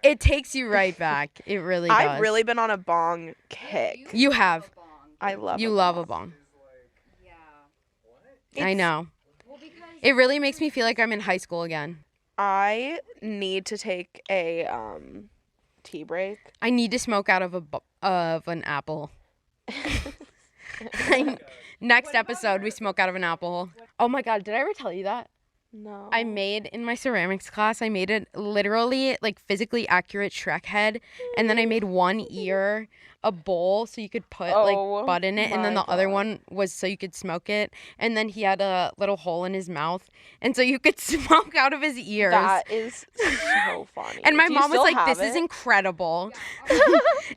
It takes you right back. It really does. I've really been on a bong kick. You have. I love You a love bong. a bong. It's- I know. It really makes me feel like I'm in high school again. I need to take a tea break. I need to smoke out of an apple. Next episode, we smoke out of an apple. Oh my God, did I ever tell you that? No. I made, in my ceramics class, I made it literally, like, physically accurate Shrek head. And then I made one ear a bowl so you could put, like, bud in it. And then the other one was so you could smoke it. And then he had a little hole in his mouth. And so you could smoke out of his ears. That is so funny. And my Do you mom was still like, have this is it? incredible.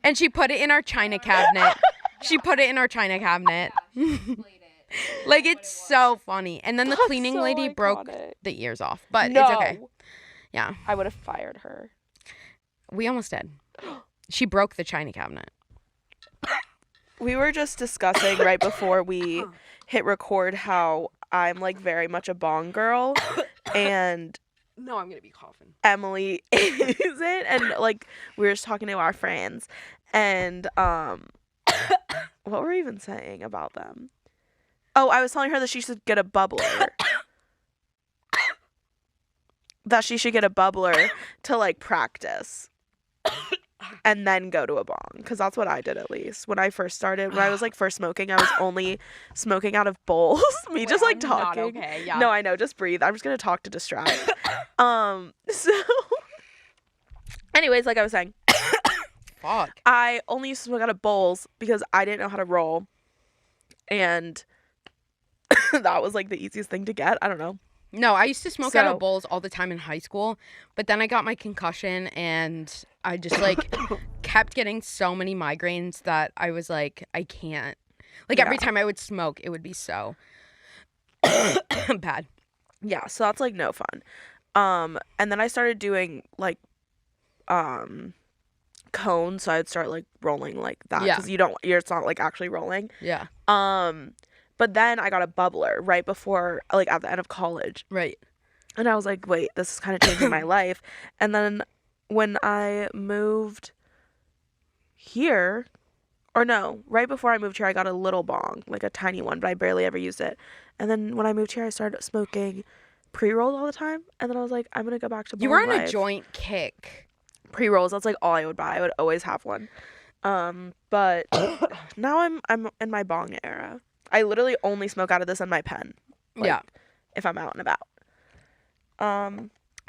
And she put it in our china cabinet. She put it in our china cabinet. Like, it's so funny. And then the That's cleaning so lady broke iconic. the ears off. But No. it's okay. Yeah. I would have fired her. We almost did. She broke the china cabinet. We were just discussing right before we hit record how I'm like very much a bong girl and No, I'm going to be coughing. Emily isn't. And like we were just talking to our friends and what were we even saying about them? Oh, I was telling her that she should get a bubbler. That she should get a bubbler to like practice. And then go to a bong, because that's what I did at least when I first started. When I was like first smoking, I was only smoking out of bowls. Me just like talking. Okay, yeah. No, I know. Just breathe. I'm just gonna talk to distract. So, anyways, like I was saying, Fuck. I only used to smoke out of bowls because I didn't know how to roll, and that was like the easiest thing to get. I don't know. No, I used to smoke out So- of bowls all the time in high school, but then I got my concussion and I just like kept getting so many migraines that I was like, I can't. Like every Yeah. time I would smoke, it would be so bad. Yeah, so that's like no fun. And then I started doing like cones, so I'd start like rolling like that Yeah. because it's not like actually rolling. Yeah. But then I got a bubbler right before, like at the end of college, Right. and I was like, wait, this is kind of changing my life. And then when I moved here, or no, right before I moved here, I got a little bong, like a tiny one, but I barely ever used it. And then when I moved here, I started smoking pre-rolls all the time, and then I was like, I'm gonna go back to bong You were on a life. joint kick. Pre-rolls, that's like all I would buy. I would always have one. But now I'm in my bong era. I literally only smoke out of this and my pen. Like, Yeah. if I'm out and about.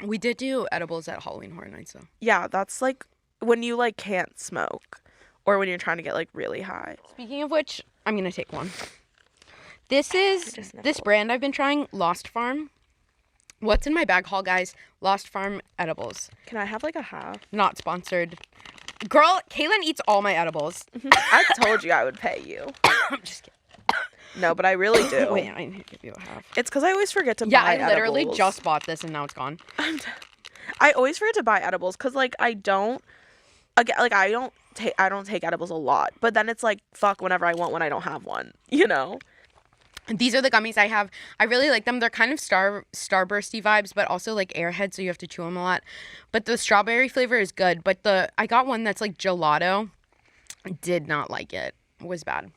We did do edibles at Halloween Horror Nights though. Yeah, that's like when you like can't smoke or when you're trying to get like really high. Speaking of which, I'm going to take one. This is just this brand I've been trying, Lost Farm. What's in my bag haul, guys? Lost Farm edibles. Can I have like a half? Not sponsored. Girl, Cailyn eats all my edibles. I told you I would pay you. I'm just kidding. No, but I really do. Wait, I need to give you a half. It's because I always forget to Yeah, buy I literally edibles. just bought this and now it's gone. I always forget to buy edibles because like I don't take edibles a lot, but then it's like fuck whenever I want one I don't have one, you know. These are the gummies I have. I really like them. They're kind of starbursty vibes, but also like airhead, so you have to chew them a lot. But the strawberry flavor is good. But I got one that's like gelato. I did not like it. It was bad.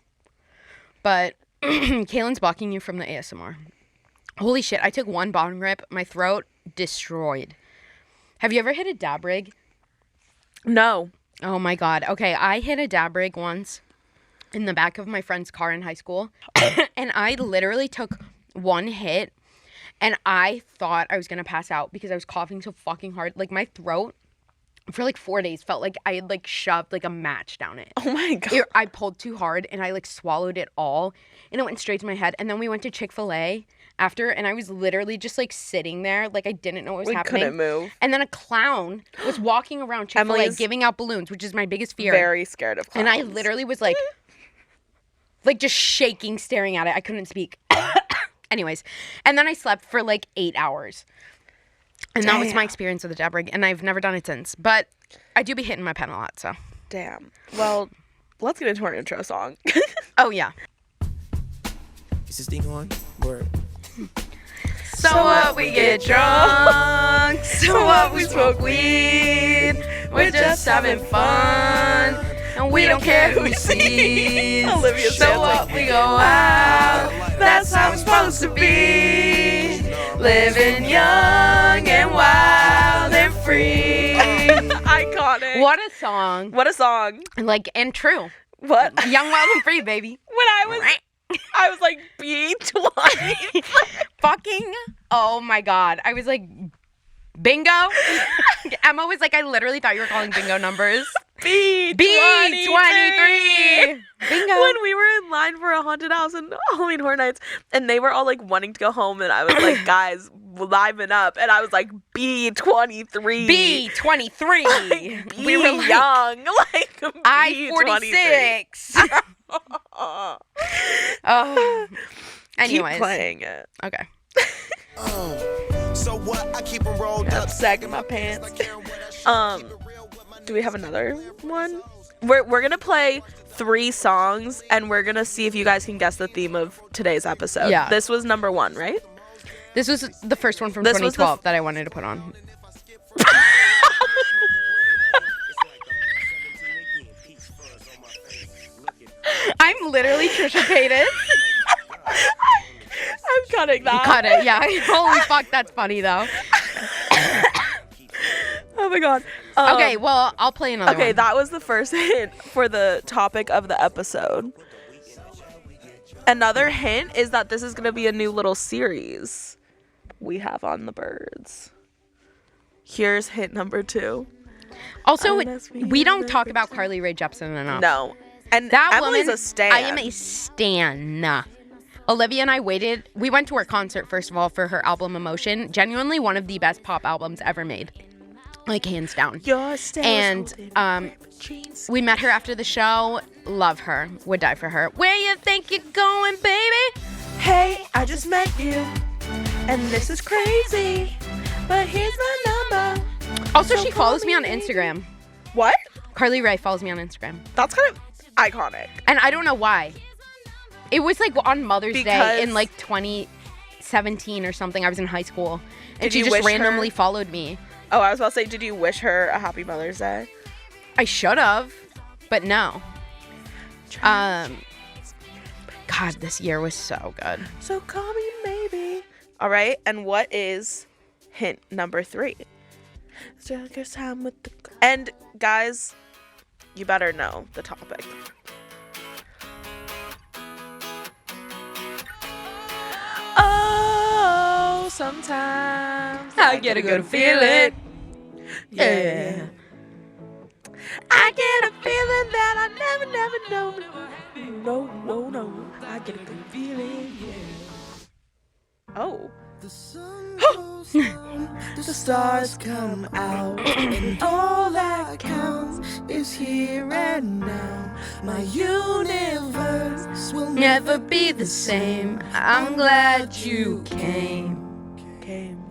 But Cailyn's blocking you from the ASMR. Holy shit! I took one bong rip. My throat destroyed. Have you ever hit a dab rig? No. Oh my god. Okay, I hit a dab rig once in the back of my friend's car in high school. And I literally took one hit and I thought I was going to pass out because I was coughing so fucking hard. Like my throat for like 4 days felt like I had like shoved like a match down it. Oh my god. I pulled too hard and I like swallowed it all and it went straight to my head. And then we went to Chick-fil-A after and I was literally just like sitting there like I didn't know what was We happening. couldn't move. And then a clown was walking around Chick-fil-A Emily's giving out balloons, which is my biggest fear. Very scared of clowns. And I literally was like just shaking, staring at it. I couldn't speak. Anyways, and then I slept for like 8 hours. And that was my experience with the dab rig, and I've never done it since. But I do be hitting my pen a lot, so. Damn. Well, let's get into our intro song. Oh, yeah. Is this thing on? Word. So what, we get drunk. So what, we smoke weed. just having fun. And we don't care who sees. Olivia's So dancing. what, we go out. That's how it's supposed to be. Living young and wild and free. Iconic. What a song. What a song. Like, and true. What? Young, wild, and free, baby. When I was like B20. Fucking, oh my God. I was like, bingo. Emma was like, I literally thought you were calling bingo numbers. B23. Bingo. When we were in line for a haunted house and Halloween Horror Nights, and they were all like wanting to go home, and I was like, guys, liven up. And I was like, B23. B23. Like, We were like, young. Like, I-46. Oh. Anyways. Keep playing it. Okay. So what? I keep them rolled I'm up. sagging my pants. Do we have another one? We're gonna play 3 songs, and we're gonna see if you guys can guess the theme of today's episode. Yeah. This was number 1, right? This was the first one from This was the 2012 that I wanted to put on. I'm literally Trisha Paytas. I'm cutting that. Cut it, yeah. Holy fuck, that's funny though. Oh my god. Okay, well, I'll play another Okay, one. that was the first hint for the topic of the episode. Another hint is that this is gonna be a new little series we have on the birds. Here's hint number 2. Also, Unless we don't talk about Carly Rae Jepsen enough. No. And That Emily's woman, a stan. I am a stan. Olivia and I waited. We went to her concert, first of all, for her album Emotion. Genuinely one of the best pop albums ever made. Like, hands down. Your stairs And we met her after the show. Love her. Would die for her. Where you think you're going, baby? Hey, I just met you, and this is crazy, but here's my number. Also, So she call follows me on me. Instagram. What? Carly Rae follows me on Instagram. That's kind of iconic. And I don't know why. It was like on Mother's Day Because- in like 2017 or something. I was in high school. And Did she you just wish her- randomly followed me. Oh, I was about to say, did you wish her a happy Mother's Day? I should have, but no. God, this year was so good. So call me maybe. All right, and what is hint number 3? Time with the... And guys, you better know the topic. Oh, sometimes I get a good feeling. Yeah. I get a feeling that I never know. No. I get a good feeling, yeah. Oh. The sun goes down, the stars come out, and all that counts is here and now. My universe will Never be the same. I'm glad you came. Came.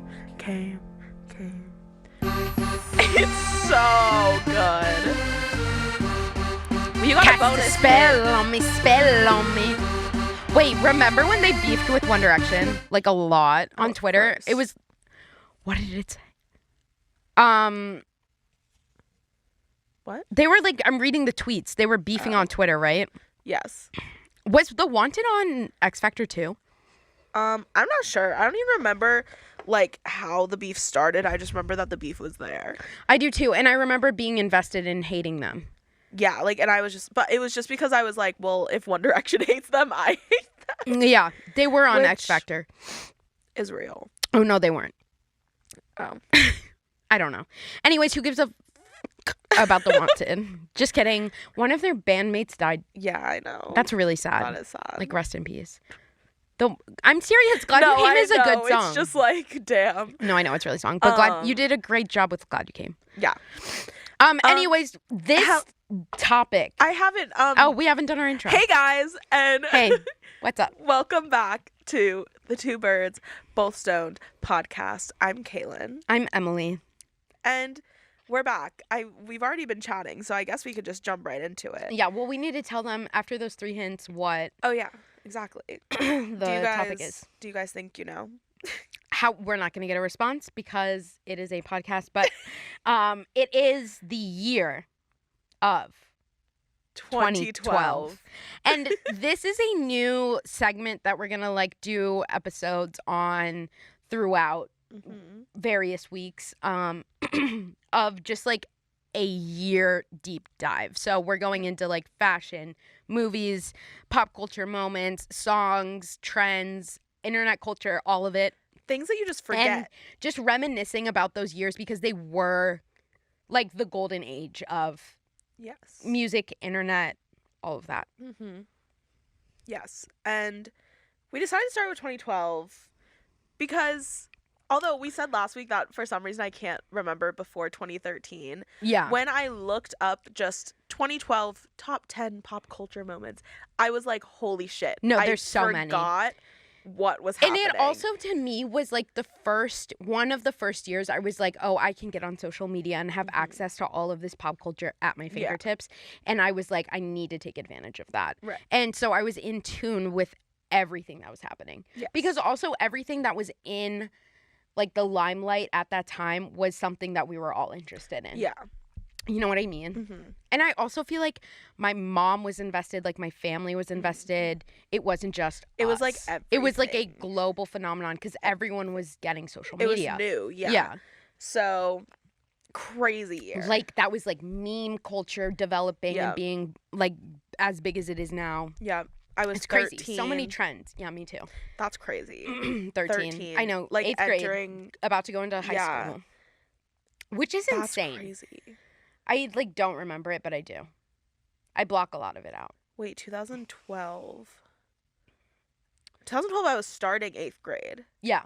It's so good. Well, you got a Cast a bonus spell on me. Wait, remember when they beefed with One Direction? Like a lot on Twitter? course. It was, what did it say? What? They were like, I'm reading the tweets. They were beefing on Twitter, right? Yes. Was The Wanted on X Factor too? I'm not sure. I don't even remember like how the beef started. I just remember that the beef was there. I do too. And I remember being invested in hating them. Yeah, like, and I was just, but it was just because I was like, well, if One Direction hates them, I hate them. Yeah, they were on X Which- Factor. Is real. Oh, no, they weren't. Oh. I don't know. Anyways, who gives a about The Wanted? Just kidding. One of their bandmates died. Yeah, I know. That's really sad. That is sad. Like, rest in peace. I'm serious. Glad You Came I is a good know. song. It's just like, damn. No, I know it's really song, but glad you did a great job with Glad You Came. Yeah. Anyways, this topic. I haven't, Oh, we haven't done our intro. hey guys, and Hey, what's up? welcome back to the Two Birds, Both Stoned podcast. I'm Cailyn, I'm Emily. and we're back. We've already been chatting, so I guess we could just jump right into it. Yeah, well, we need to tell them after those 3 hints what Oh yeah, exactly. the topic is. Do you guys think you know? how we're not going to get a response because it is a podcast, but it is the year of 2012. And this is a new segment that we're going to like do episodes on throughout various weeks of just like a year deep dive. So we're going into like fashion, movies, pop culture moments, songs, trends, internet culture, all of it. Things that you just forget. And just reminiscing about those years because they were like the golden age of music, internet, all of that. Yes. And we decided to start with 2012 because although we said last week that for some reason I can't remember before 2013. Yeah. When I looked up just 2012 top 10 pop culture moments, I was like, holy shit. No, there's so many. I forgot what was happening. And it also, to me, was like one of the first years I was like, oh, I can get on social media and have access to all of this pop culture at my fingertips. And I was like, I need to take advantage of that. Right. And so I was in tune with everything that was happening. Yes. Because also everything that was in like the limelight at that time was something that we were all interested in. Yeah. You know what I mean? And I also feel like my mom was invested, like my family was invested. It wasn't just It us. was like everything. It was like a global phenomenon because everyone was getting social media. It was new, yeah. Yeah. So, crazy year. Like that was like meme culture developing and being like as big as it is now. Yeah. I was It's 13. crazy. So many trends. Yeah, me too. That's crazy. 13. I know. Like 8th grade. entering. About to go into high school. Which is That's insane. crazy. I like don't remember it, but I do. I block a lot of it out. Wait, 2012. 2012, I was starting 8th grade. Yeah.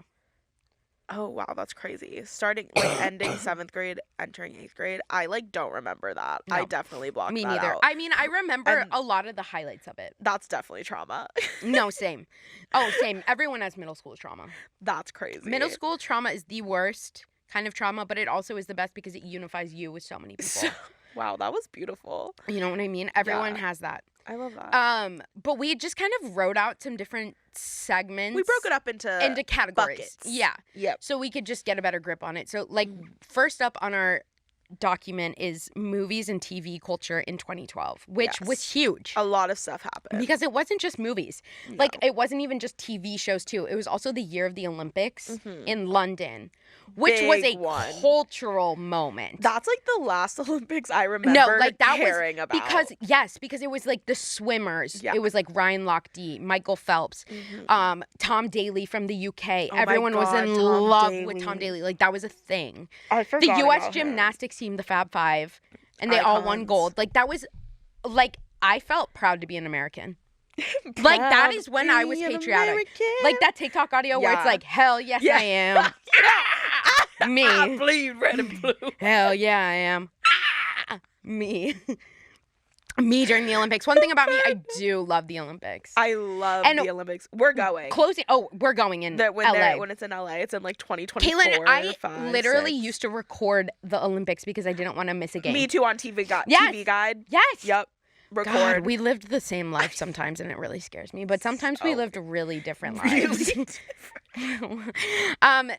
Oh, wow, that's crazy. Starting, like, ending 7th grade, entering 8th grade. I, like, don't remember that. No. I definitely blocked Me that neither. out. I mean, I remember And- a lot of the highlights of it. That's definitely trauma. No, same. Oh, same. Everyone has middle school trauma. That's crazy. Middle school trauma is the worst kind of trauma, but it also is the best because it unifies you with so many people. Wow, that was beautiful. You know what I mean? Everyone Yeah. has that. I love that. But we just kind of wrote out some different segments. We broke it up into categories. buckets. Yeah. Yep. So we could just get a better grip on it. So like first up on our document is movies and TV culture in 2012, which Yes. was huge. A lot of stuff happened. Because it wasn't just movies. Like, it wasn't even just TV shows, too. It was also the year of the Olympics in London, which was Big a one. cultural moment. That's like the last Olympics I remember No, like that caring was about. because it was like the swimmers. Yeah. It was like Ryan Lochte, Michael Phelps, Tom Daley from the UK. Oh my Everyone was God, in Tom love Daley. with Tom Daley. Like that was a thing. I The forgot US about him. gymnastics team, the Fab Five, and they all won Icons. gold. Like that was like I felt proud to be an American. Like that is when I was Be an patriotic. American. Like that TikTok audio where it's Yeah. like, hell yes Yeah. I am. Me. I bleed red and blue. Hell yeah I am. Me. Me during the Olympics. One thing about me, I do love the Olympics. I love And the Olympics. We're going. Closing. Oh, we're going in That when LA. when it's in LA, it's in like 2024. Cailyn, I 5, literally 6. used to record the Olympics because I didn't want to miss a game. Me too on TV Guide. Yes. TV Guide. Yes. Yep. Record. God, we lived the same life sometimes, and it really scares me. But sometimes we So lived really different really lives.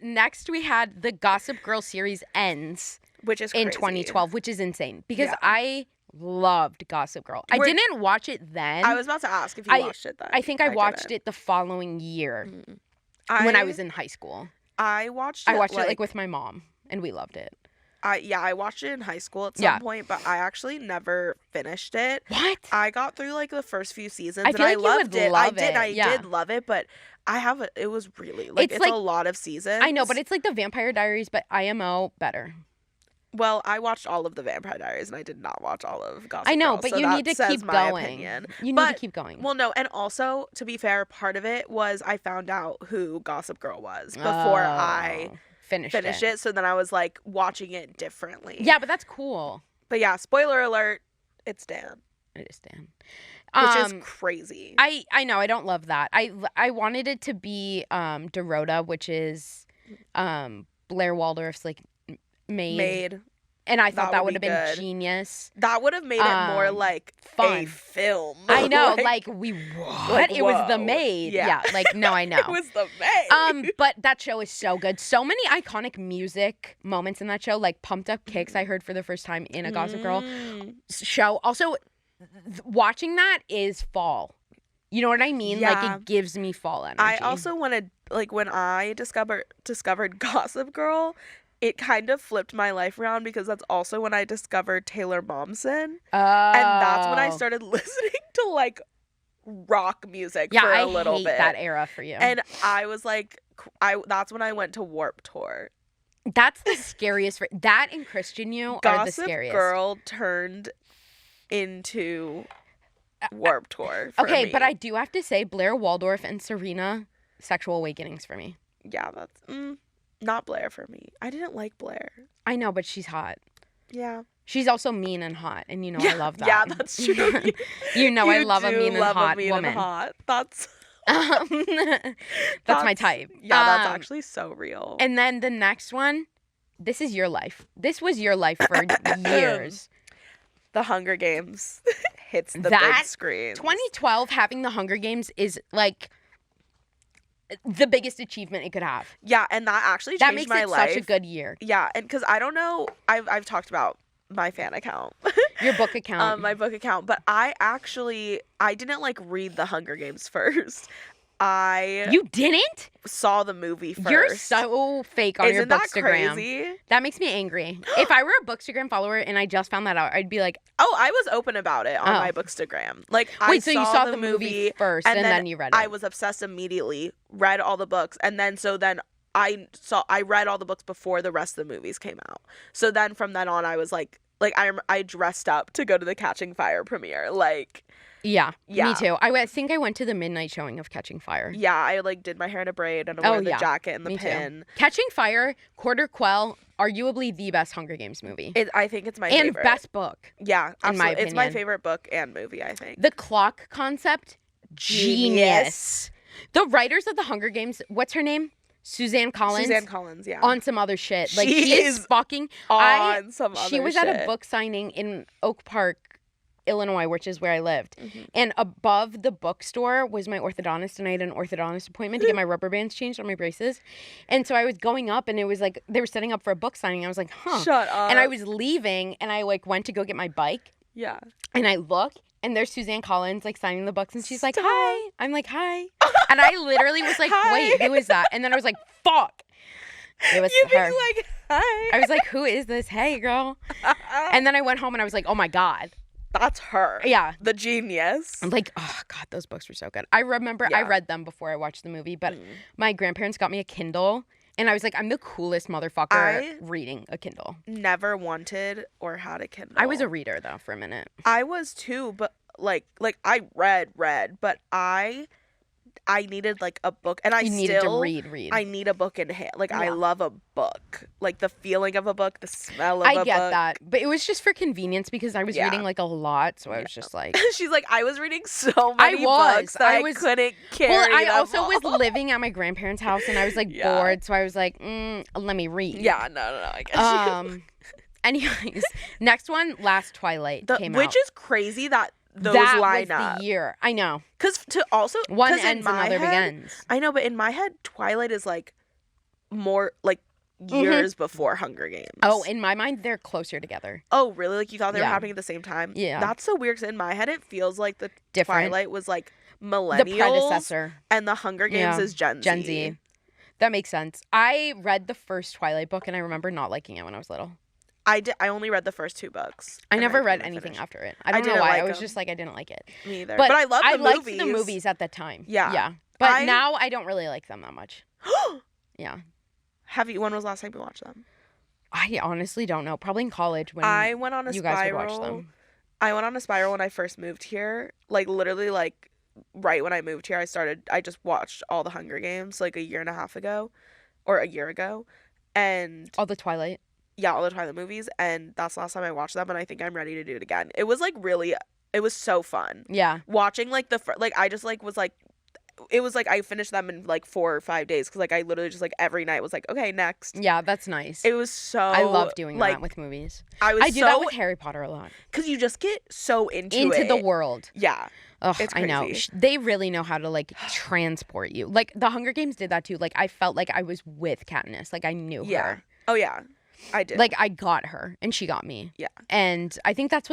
Next, we had the Gossip Girl series ends Which is in crazy. 2012, which is insane because Yeah. I loved Gossip Girl. I We're- didn't watch it then. I was about to ask if you watched it then. I think I watched didn't. it the following year when I was in high school. I watched it. I watched it like with my mom, and we loved it. I watched it in high school at some Yeah. point, but I actually never finished it. What? I got through like the first few seasons I and feel I like you loved would it. love I it, yeah. did love it, but it was really like It's it's like- a lot of seasons. I know, but it's like the Vampire Diaries, but IMO better. well, I watched all of the Vampire Diaries and I did not watch all of Gossip I know, Girl, but so you that need to says keep my going. opinion. You need But- to keep going. Well, no, and also to be fair, part of it was I found out who Gossip Girl was before I finished it. So then I was like watching it differently. Yeah, but that's cool. But yeah, spoiler alert, it's Dan, It is Dan. which is crazy. I know I don't love that. I wanted it to be Dorota, which is Blair Waldorf's like maid. And I thought that would have be been good. genius. That would have made it more like fun. a film. I know, like what? It was The whoa. Maid. Yeah. Like no, I know. It was The Maid. But that show is so good. So many iconic music moments in that show, like Pumped Up Kicks I heard for the first time in a Gossip Girl show. Also, watching that is fall. You know what I mean? Yeah. Like it gives me fall energy. I also wanted, like, when I discovered Gossip Girl, it kind of flipped my life around because that's also when I discovered Taylor Momsen. And that's when I started listening to, like, rock music for a little hate bit. that era for you. And I was like, that's when I went to Warped Tour. That's the scariest. That and Christian You are the Gossip scariest. Girl turned into Warped Tour for Okay, me. but I do have to say Blair Waldorf and Serena, sexual awakenings for me. Yeah, that's not Blair for me. I didn't like Blair. I know, but she's hot. Yeah. She's also mean and hot, and you know I love that. Yeah, that's true. You know I love a do mean and love a hot mean woman. and hot. That's That's my type. Yeah, that's actually so real. And then the next one, this is your life. This was your life for years. The Hunger Games hits the That big screen. 2012 having the Hunger Games is like the biggest achievement it could have. Yeah, and that actually That changed makes my it life. such a good year. Yeah, and because I don't know, I've talked about my fan account. Your book account. My book account, but I didn't like read the Hunger Games first. I You didn't? saw the movie first. You're so fake on your Isn't that Bookstagram. crazy? That makes me angry. If I were a Bookstagram follower and I just found that out, I'd be like, Oh, I was open about it on Oh. my Bookstagram. Like, wait, so you saw the movie first and then you read it. I was obsessed immediately, read all the books, and then I read all the books before the rest of the movies came out. So then from then on, I was like I dressed up to go to the Catching Fire premiere. Like, Yeah, Yeah. me too. I think I went to the midnight showing of Catching Fire. yeah, I like did my hair in a braid and I wore the jacket and the Me pin. too. Catching Fire, Quarter Quell, arguably the best Hunger Games movie. I think it's my and favorite. best book. Yeah, in my absolutely. It's my opinion. favorite book and movie, I think. The clock concept, genius. The writers of the Hunger Games, what's her name? Suzanne Collins. Suzanne Collins, yeah. On some other shit. Like, She she is is fucking... on some other She was at a shit. book signing in Oak Park, Illinois, which is where I lived. Mm-hmm. And above the bookstore was my orthodontist, and I had an orthodontist appointment to get my rubber bands changed on my braces. And so I was going up, and it was like, they were setting up for a book signing. I was like, huh. Shut up. And I was leaving, and I like went to go get my bike, Yeah. and I look, and there's Suzanne Collins like signing the books, and she's like, Stop. hi. I'm like, hi. And I literally was like, Hi. wait, who is that? And then I was like, fuck. It was You her. being like, hi. I was like, who is this? Hey, girl. And then I went home, and I was like, oh my God. That's her. Yeah. The genius. I'm like, oh God, those books were so good. I remember I Yeah. read them before I watched the movie, but my grandparents got me a Kindle, and I was like, I'm the coolest motherfucker reading a Kindle. Never wanted or had a Kindle. I was a reader though for a minute. I was too, but like I read, but I needed like a book, and I You still needed to read. I need a book in hand. Like, I Yeah. love a book, like the feeling of a book, the smell of a I book. get that, but it was just for convenience because I was Yeah. reading like a lot, so I was just like. She's like, I was reading so many was. books that I I was- couldn't carry. Well, I them also all. was living at my grandparents' house, and I was like Yeah. bored, so I was like, let me read. Yeah, no, I get you. Anyways, next one, Last Twilight came Which out. is crazy that those that line was up. the year. I know. Because to also One 'cause in ends, my another head, begins. I know, but in my head, Twilight is like more like years before Hunger Games. Oh, in my mind, they're closer together. Oh, really? Like, you thought they were Yeah. happening at the same time? Yeah. That's so weird. 'Cause in my head, it feels like the Different. Twilight was like millennials, The predecessor. and the Hunger Games Yeah. is Gen Z. Gen Z. That makes sense. I read the first Twilight book, and I remember not liking it when I was little. I only read the first two books. I and never read didn't anything finish. after it. I don't know didn't why. like I was them. just like, I didn't like it. Me either. But But I love the liked movies. the movies at that time. Yeah. Yeah. But I- now I don't really like them that much. Yeah. When was the last time you watched them? I honestly don't know. Probably in college when I went on a you spiral. guys would watch them. I went on a spiral when I first moved here. Like, literally, like, right when I moved here, I just watched all the Hunger Games, like, a year and a half ago. Or a year ago. And, All the Twilight. yeah, all the Twilight movies. And that's the last time I watched them, and I think I'm ready to do it again. It was, like, really, it was so fun. Yeah. Watching, like, I just, like, was, like, it was like I finished them in like 4 or 5 days because like I literally just like every night was like, okay, next. Yeah, that's nice. It was so I love doing like, that with movies. I do that with Harry Potter a lot. because you just get so into the it. world. Yeah. Ugh, It's I know. crazy. They really know how to like transport you. Like the Hunger Games did that too. Like I felt like I was with Katniss. Like I knew Yeah. her. Oh yeah. I did. Like I got her and she got me. Yeah. And I think that's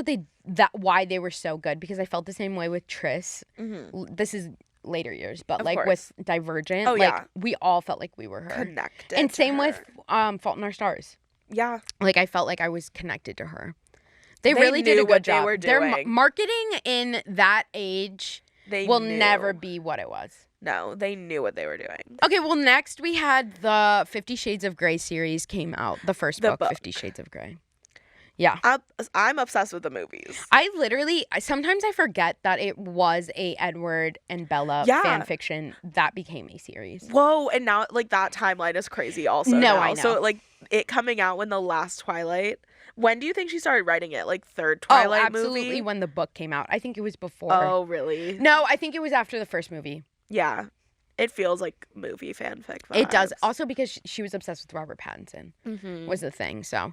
why they were so good, because I felt the same way with Tris. This is later years, but Of like course. with Divergent, Oh, like yeah. we all felt like we were her. Connected. And to same with her. Fault in Our Stars. Yeah. Like I felt like I was connected to her. They They really did knew a good what they job. were Their doing. marketing in that age They will knew. never be what it was. No, they knew what they were doing. Okay, well, next we had the 50 Shades of Grey series came out. The first The book, book. 50 Shades of Grey. Yeah. I'm obsessed with the movies. Sometimes I forget that it was a Edward and Bella Yeah. fan fiction that became a series. Whoa, and now like that timeline is crazy also. No, now. I know. So like it coming out when the last Twilight. When do you think she started writing it? Like third Oh, Twilight absolutely, movie? when the book came out. I think it was before. Oh, really? No, I think it was after the first movie. Yeah. It feels like movie fanfic vibes. It does. Also because she was obsessed with Robert Pattinson was the thing. So,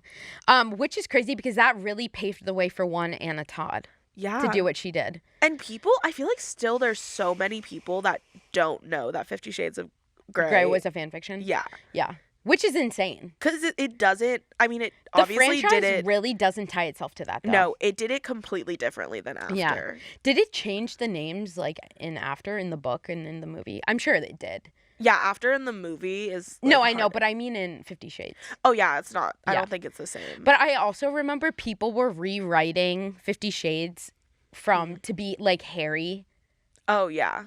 which is crazy because that really paved the way for Anna Todd Yeah. to do what she did. And people, I feel like still there's so many people that don't know that 50 Shades of Grey. Grey was a fan fiction. Yeah. Yeah. Which is insane. Because it doesn't, I mean, it The obviously franchise did it. really doesn't tie itself to that, though. No, it did it completely differently than after. Yeah. Did it change the names like in the book and in the movie? I'm sure they did. Yeah, after in the movie is. No, like, I know, hard- but I mean in 50 Shades. Oh, yeah, it's not. I Yeah. don't think it's the same. But I also remember people were rewriting 50 Shades to be like Harry, Oh, yeah.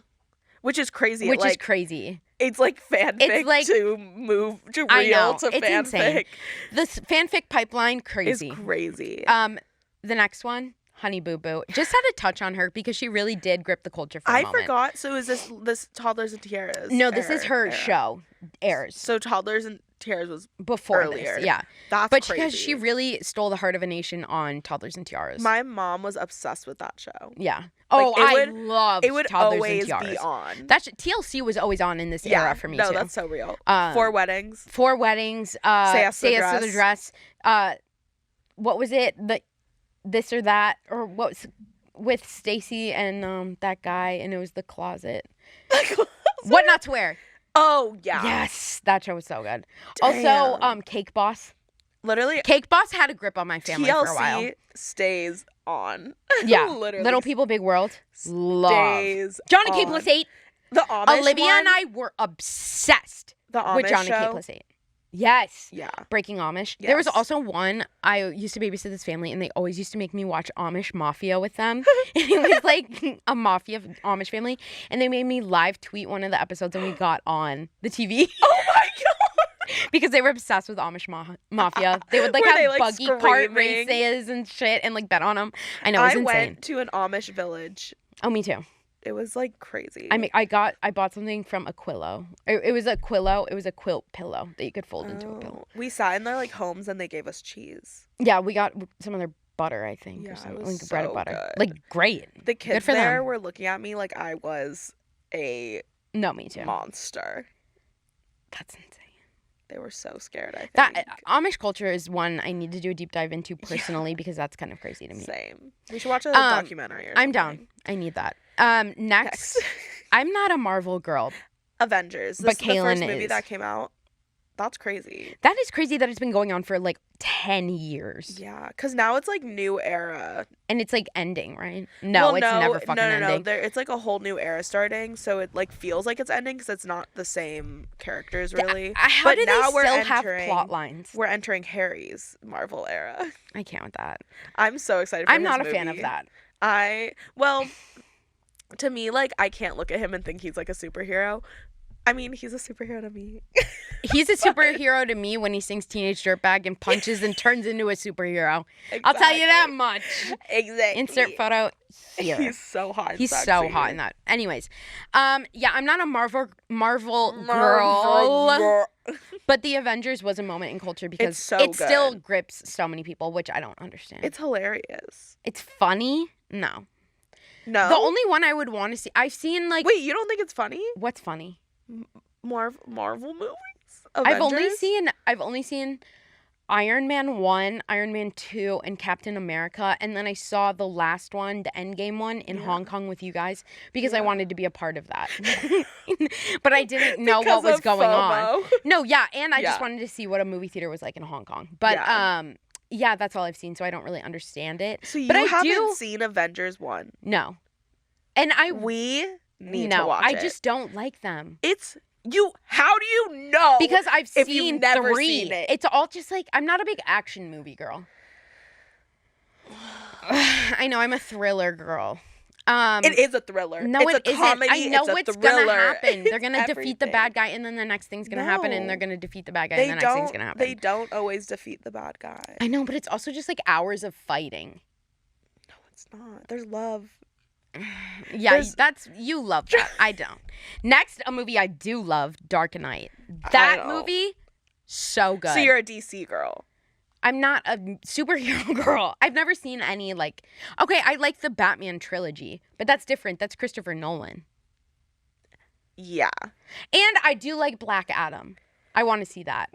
Which is crazy. which is like, crazy. It's like fanfic It's like- to move to I real know, to it's fanfic. insane. This fanfic pipeline, It's crazy. crazy. The next one, Honey Boo Boo. Just had to touch on her because she really did grip the culture for a I moment. forgot. So is this Toddlers and Tiaras? No, this is her era? show. Airs So Toddlers and Tiaras was before earlier. this. Yeah. that's But crazy. because she really stole the heart of a nation on Toddlers and Tiaras. My mom was obsessed with that show. Yeah. Oh, it I would- love It would Toddlers always and Tiaras. be on. TLC was always on in this era for me no, too. that's so real. Um, 4 Weddings. 4 Weddings. Say Yes to the Yes to the Dress. What was it? The This or That, or what was with Stacy and that guy, and it was The Closet. What Not to Wear. Oh yeah. Yes, that show was so good. Damn. Also, Cake Boss. Literally, Cake Boss had a grip on my family for a while. TLC stays on. Yeah, Literally Little People, Big World. Love. stays John and Kate on. Plus 8. The Amish Olivia one, and I were obsessed the Amish with John show. and Kate Plus 8. Yes. Yeah. Breaking Amish. There was Yes. also one, I used to babysit this family, and they always used to make me watch Amish Mafia with them. And it was like a mafia Amish family. And they made me live tweet one of the episodes, and we got on the TV. Oh my god. Because they were obsessed with Amish Mafia. They would like Were have they, like, buggy cart screaming? races and shit and like bet on them. I know, it was I insane. went to an Amish village. Oh, me too. It was like crazy. I bought something from Aquilo. It was a Quillo. It was a quilt pillow that you could fold into a pillow. We sat in their like homes and they gave us cheese. Yeah, we got some of their butter, I think, Yeah, or it something, was like bread so and butter. good. Like great. The kids for there them. were looking at me like I was a No, me too. monster. That's insane. They were so scared, I think. That Amish culture is one I need to do a deep dive into personally because that's kind of crazy to me. Same. We should watch a documentary or something. I'm down. I need that. Next, I'm not a Marvel girl. Avengers. This But is the first Cailyn movie is. that came out. That's crazy. That is crazy that it's been going on for like 10 years. Yeah, because now it's like new era. And it's like ending, right? No, Well, it's never fucking no, ending. There, it's like a whole new era starting, so it like feels like it's ending because it's not the same characters really. How but do now they we're still have entering- plot lines? We're entering Harry's Marvel era. I can't with that. I'm so excited for I'm his not a fan of movie. that. To me, like, I can't look at him and think he's like a superhero. I mean, he's a superhero to me. He's a superhero to me when he sings Teenage Dirtbag and punches and turns into a superhero. I'll tell you that much. Exactly. Insert photo here. He's so hot. and He's so sexy. hot in that. Anyways, yeah, I'm not a Marvel girl, but the Avengers was a moment in culture because It's so it still good. grips so many people, which I don't understand. It's hilarious. It's funny? No. No. The only one I would want to see, I've seen like. Wait, you don't think it's funny? What's funny? Marvel movies? I've only Avengers? seen Iron Man 1, Iron Man 2, and Captain America, and then I saw the last one, the Endgame one, in Hong Kong with you guys because I wanted to be a part of that. But I didn't know Because what was of going FOMO. on. No, yeah, and I just Yeah. wanted to see what a movie theater was like in Hong Kong. But yeah, that's all I've seen, so I don't really understand it. So you but I haven't seen Avengers 1? No. And We need to watch it. I just don't like them. How do you know? Because I've if seen you've never 3. seen it? It's all just like, I'm not a big action movie girl. I know, I'm a thriller girl. It is a thriller. No, it's it a isn't. comedy. I know it's a what's thriller. gonna happen. They're gonna It's defeat the everything. bad guy, and then the next thing's gonna happen, and No. they're gonna defeat the bad guy, and the next thing's gonna happen. They don't always defeat the bad guy. I know, but it's also just like hours of fighting. No, it's not. There's love. Yeah, you love that. I don't. Next, a movie I do love, Dark Knight. That movie, so good. So you're a DC girl. I'm not a superhero girl. I've never seen any okay, I like the Batman trilogy, but that's different. That's Christopher Nolan. Yeah. And I do like Black Adam. I want to see that.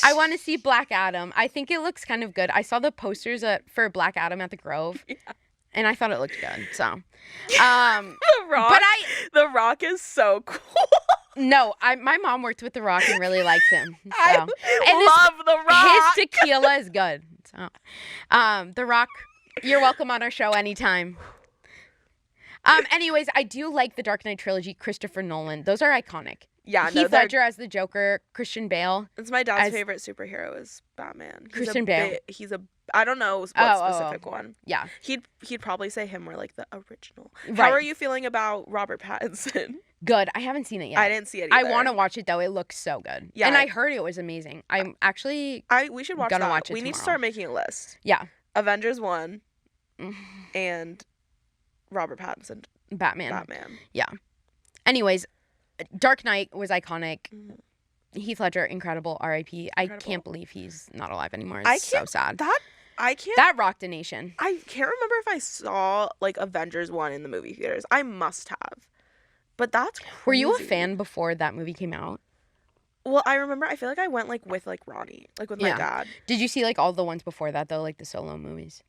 I want to see Black Adam. I think it looks kind of good. I saw the posters for Black Adam at the Grove. Yeah. And I thought it looked good. So, The Rock. The Rock is so cool. No, my mom worked with The Rock and really liked him. So. I love The Rock. His tequila is good. So, The Rock, you're welcome on our show anytime. Anyways, I do like the Dark Knight trilogy, Christopher Nolan. Those are iconic. Yeah, Heath Ledger as the Joker, Christian Bale. It's my dad's favorite superhero is Batman. Christian Bale. I don't know what specific one. Yeah. He'd probably say him more like the original. Right. How are you feeling about Robert Pattinson? Good. I haven't seen it yet. I didn't see it either. I want to watch it though. It looks so good. Yeah. And I heard it was amazing. I'm actually we should watch that. watch it We need to tomorrow. start making a list. Yeah. Avengers 1 and Robert Pattinson. Batman. Yeah. Anyways, Dark Knight was iconic. Heath Ledger, incredible. R.I.P. I can't believe he's not alive anymore. It's so sad. That rocked a nation. I can't remember if I saw Avengers 1 in the movie theaters. I must have. But that's crazy. Were you a fan before that movie came out? Well, I remember, I feel like I went with Ronnie, with my dad. Did you see all the ones before that though, the solo movies?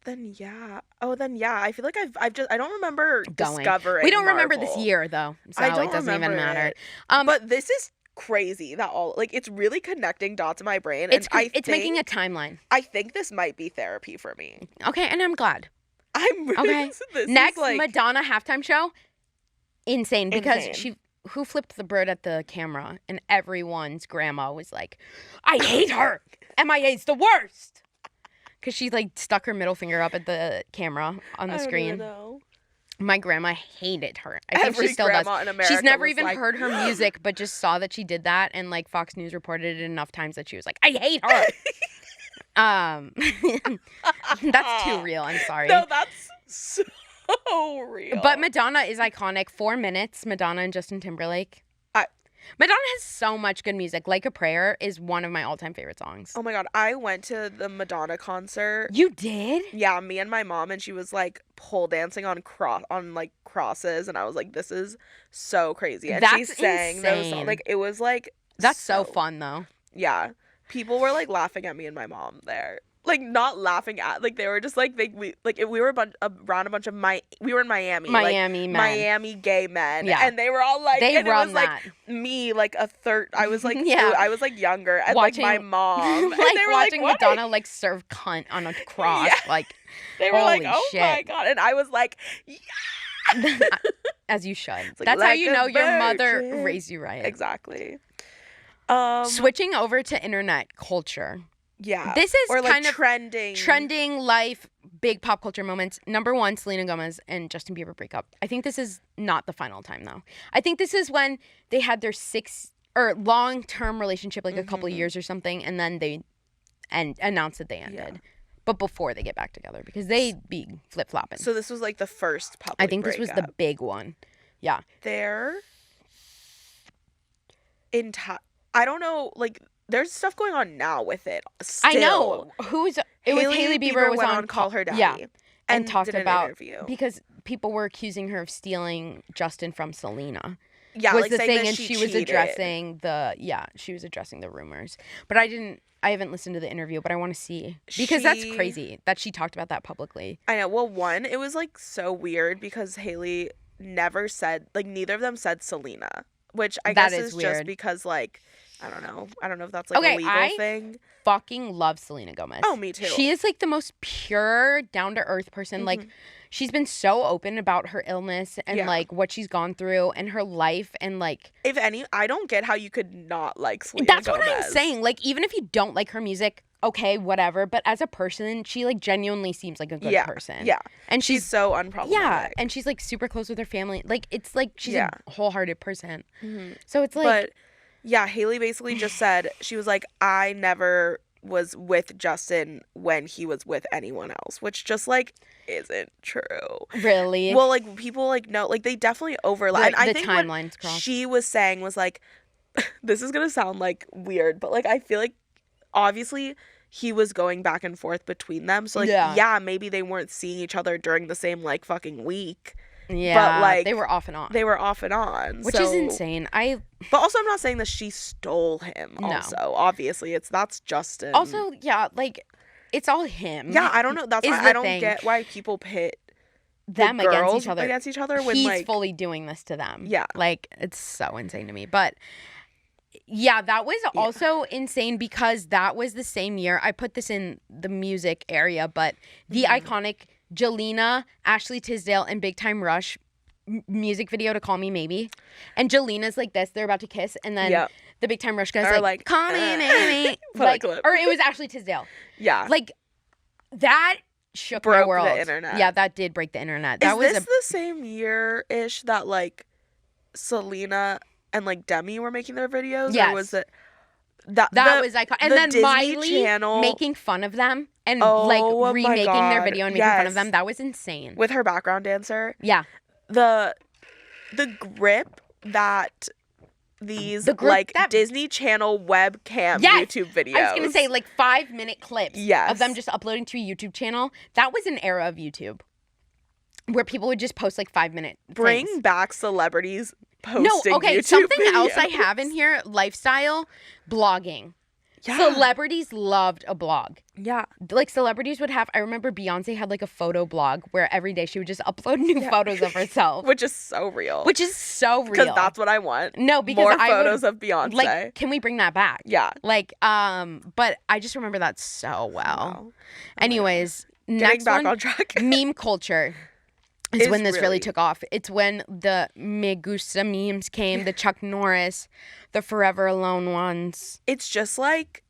Then yeah. I feel like I don't remember discovering. We don't remember Marvel. this year though, so I don't it doesn't even matter. But this is crazy that it's really connecting dots in my brain. It's making a timeline. I think this might be therapy for me. Okay, and I'm glad. I'm really okay. This Next, is Madonna halftime show, insane because who flipped the bird at the camera, and everyone's grandma was like, "I hate her. MIA's the worst." Because she stuck her middle finger up at the camera on the screen. I don't know. My grandma hated her. I think she still does. In America She's never even heard her music, but just saw that she did that, and Fox News reported it enough times that she was like, "I hate her." That's too real. I'm sorry. No, that's so real. But Madonna is iconic. 4 Minutes. Madonna and Justin Timberlake. Madonna has so much good music. Like a Prayer is one of my all-time favorite songs. Oh my god, I went to the Madonna concert. You did? Yeah, me and my mom, and she was pole dancing on crosses, and I was like, this is so crazy. And she sang those songs. It was that's so fun though. Yeah. People were laughing at me and my mom there. Not laughing at, they were just we were around a bunch of we were in Miami. Miami men. Miami gay men. Yeah. And they were all they and run it was that. Me, a third, I was yeah. I was younger, and watching, my mom. And they were watching what? Madonna serve cunt on a cross. Yeah. They were oh shit. my god. And I was yeah. As you should. That's how you know your mother raised you right. Exactly. Switching over to internet culture. Yeah. This is kind of trending life, big pop culture moments. Number 1, Selena Gomez and Justin Bieber breakup. I think this is not the final time though. I think this is when they had their long-term relationship, a couple of years or something, and then they announced that they ended. Yeah. But before they get back together, because they'd be flip-flopping. So this was the first public I think this was the big one. Yeah. They're I don't know, there's stuff going on now with it. Still. I know. It was Hailey Bieber was went on Call Her Daddy. Yeah. And talked did an about interview. because people were accusing her of stealing Justin from Selena. Yeah, was like the saying thing, that and she she was cheated. addressing the rumors. But I haven't listened to the interview, but I want to see because that's crazy that she talked about that publicly. I know. Well, one, it was like so weird because Hailey never said, like, neither of them said Selena, which I guess is just because, like, I don't know if that's like a legal thing. Fucking love Selena Gomez. Oh, me too. She is like the most pure, down to earth person. Like, she's been so open about her illness and like what she's gone through and her life and like. If any, I don't get how you could not like Selena That's Gomez. what I'm saying. Like, even if you don't like her music, okay, whatever. But as a person, she like genuinely seems like a good person. Yeah, and she's so unproblematic. Yeah, and she's like super close with her family. Like, it's like she's a wholehearted person. So it's like. But yeah, Hailey basically just said, she was like, I never was with Justin when he was with anyone else, which just like isn't true. Really? Well, like people like know, like they definitely overlap. And I the think timelines what cross. she was saying was like, this is gonna sound like weird, but like I feel like obviously he was going back and forth between them, so like yeah, maybe they weren't seeing each other during the same like fucking week. Yeah, but like they were off and on. Which is insane. But also I'm not saying that she stole him. No. Also, obviously that's Justin. Also, yeah, like it's all him. Yeah, I don't know. That's why I don't get why people pit them against each other. When he's like fully doing this to them. Yeah, like it's so insane to me. But yeah, that was also insane because that was the same year. I put this in the music area, but the iconic Jelena, Ashley Tisdale, and Big Time Rush music video to Call Me Maybe. And Jelena's like this, they're about to kiss, and then the Big Time Rush guy's like Call Me Maybe. Like, or it was Ashley Tisdale. Yeah. Like that shook my world. Broke the internet. Yeah, that did break the internet. That was the same year-ish that like Selena and like Demi were making their videos? Yes. Or was it that was iconic. And then Disney Miley Channel making fun of them and like remaking their video and making fun of them. That was insane. With her background dancer. Yeah. The grip that these like Disney Channel webcam YouTube videos. I was gonna say like 5-minute clips of them just uploading to a YouTube channel. That was an era of YouTube where people would just post like 5-minute Bring things. back celebrities posting YouTube something videos. else I have in here, lifestyle blogging. Yeah. Celebrities loved a blog. Yeah. Like celebrities would have, I remember Beyonce had like a photo blog where every day she would just upload new photos of herself. Which is so real. Because that's what I want. No, because more photos of Beyonce. Like, can we bring that back? Yeah. Like, but I just remember that so well. Wow. Anyways, Getting back on track. Meme culture. Is when this really took off. It's when the Me Gusta memes came, the Chuck Norris, the Forever Alone ones. It's just like,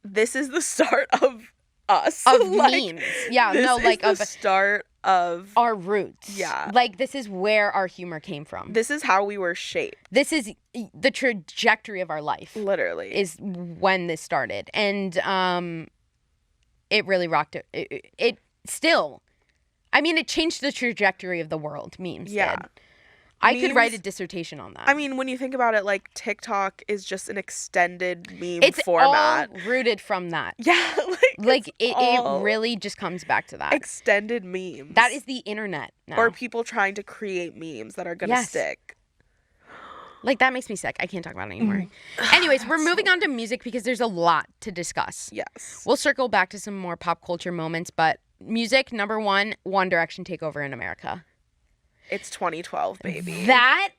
this is the start of us. Of like, memes. Yeah, no, like of the start of our roots. Yeah. Like this is where our humor came from. This is how we were shaped. This is the trajectory of our life. Literally. Is when this started. And it really rocked it. It still... I mean, it changed the trajectory of the world, memes did. I could write a dissertation on that. I mean, when you think about it, like, TikTok is just an extended meme format. It's all rooted from that. Yeah. It really just comes back to that. Extended memes. That is the internet now. Or people trying to create memes that are going to stick. Like, that makes me sick. I can't talk about it anymore. Anyways, we're moving on to music because there's a lot to discuss. Yes. We'll circle back to some more pop culture moments, but... Music, number 1, One Direction takeover in America. It's 2012, baby. That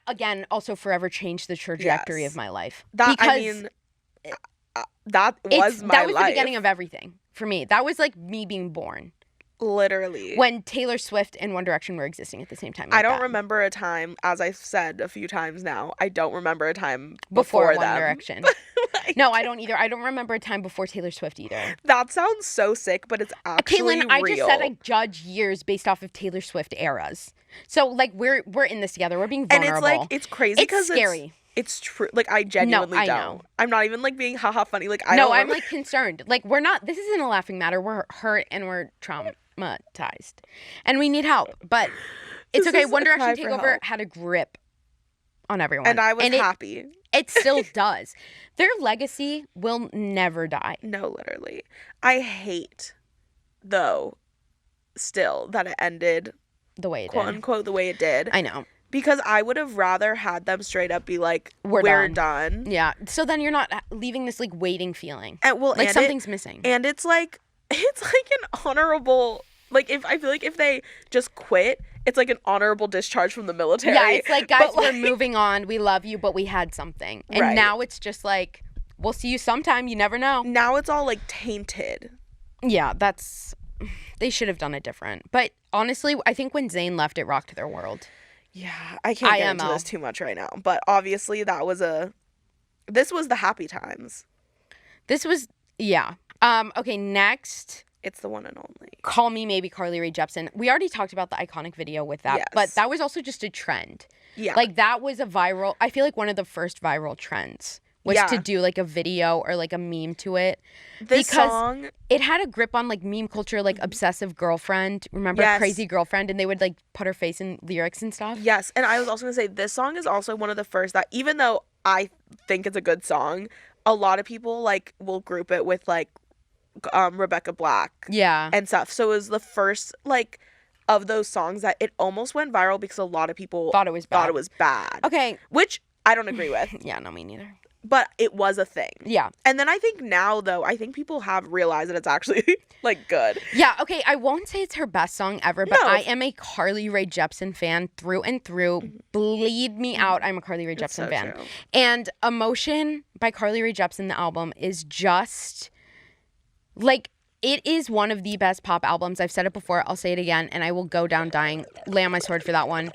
again also forever changed the trajectory of my life. That was my life. That was the beginning of everything for me. That was like me being born. Literally. When Taylor Swift and One Direction were existing at the same time. I don't remember a time, as I've said a few times now, I don't remember a time before One Direction. No, I don't either. I don't remember a time before Taylor Swift either. That sounds so sick, but it's actually Cailyn, I just said I judge years based off of Taylor Swift eras. So like we're in this together. We're being vulnerable. And it's like it's crazy because it's scary. It's true. Like I genuinely don't. Know. I'm not even like being haha funny. Like I'm like concerned. Like we're not. This isn't a laughing matter. We're hurt and we're traumatized, and we need help. But it's okay. One Direction takeover had a grip on everyone, and I was happy. It still does. Their legacy will never die. No, literally. I hate, though, still that it ended, The way it quote did. unquote, the way it did. I know. Because I would have rather had them straight up be like, We're done. Yeah. So then you're not leaving this like waiting feeling. And well, Like and something's missing. And it's like an honorable, like, if I feel like if they just quit, it's like an honorable discharge from the military. Yeah, it's like, guys, But, we're moving on. We love you, but we had something. And Right. now it's just like, we'll see you sometime. You never know. Now it's all like tainted. Yeah, they should have done it different. But honestly, I think when Zayn left, it rocked their world. Yeah, I can't get into IMO. this too much right now. But obviously this was the happy times. This was, yeah. Okay, next, It's the one and only. Call Me Maybe, Carly Rae Jepsen. We already talked about the iconic video with that, Yes. but that was also just a trend. Yeah. Like, that was I feel like one of the first viral trends was Yeah. to do, like, a video or, like, a meme to it. This because song, it had a grip on, like, meme culture, like, obsessive girlfriend. Remember Yes. Crazy Girlfriend? And they would, like, put her face in lyrics and stuff. yes. And I was also going to say, this song is also one of the first that, even though I think it's a good song, a lot of people, like, will group it with, like, Rebecca Black Yeah. and stuff. So it was the first, like, of those songs that it almost went viral because a lot of people Thought it was bad. Okay. Which I don't agree with, Yeah, no, me neither. but it was a thing. Yeah. And then I think now, though, I think people have realized that it's actually, like, good. Yeah, okay, I won't say it's her best song ever, but No. I am a Carly Rae Jepsen fan through and through. Bleed me out, I'm a Carly Rae It's Jepsen so fan. true. And Emotion by Carly Rae Jepsen, the album, is just, like, it is one of the best pop albums. I've said it before, I'll say it again, and I will go down dying, lay on my sword for that one.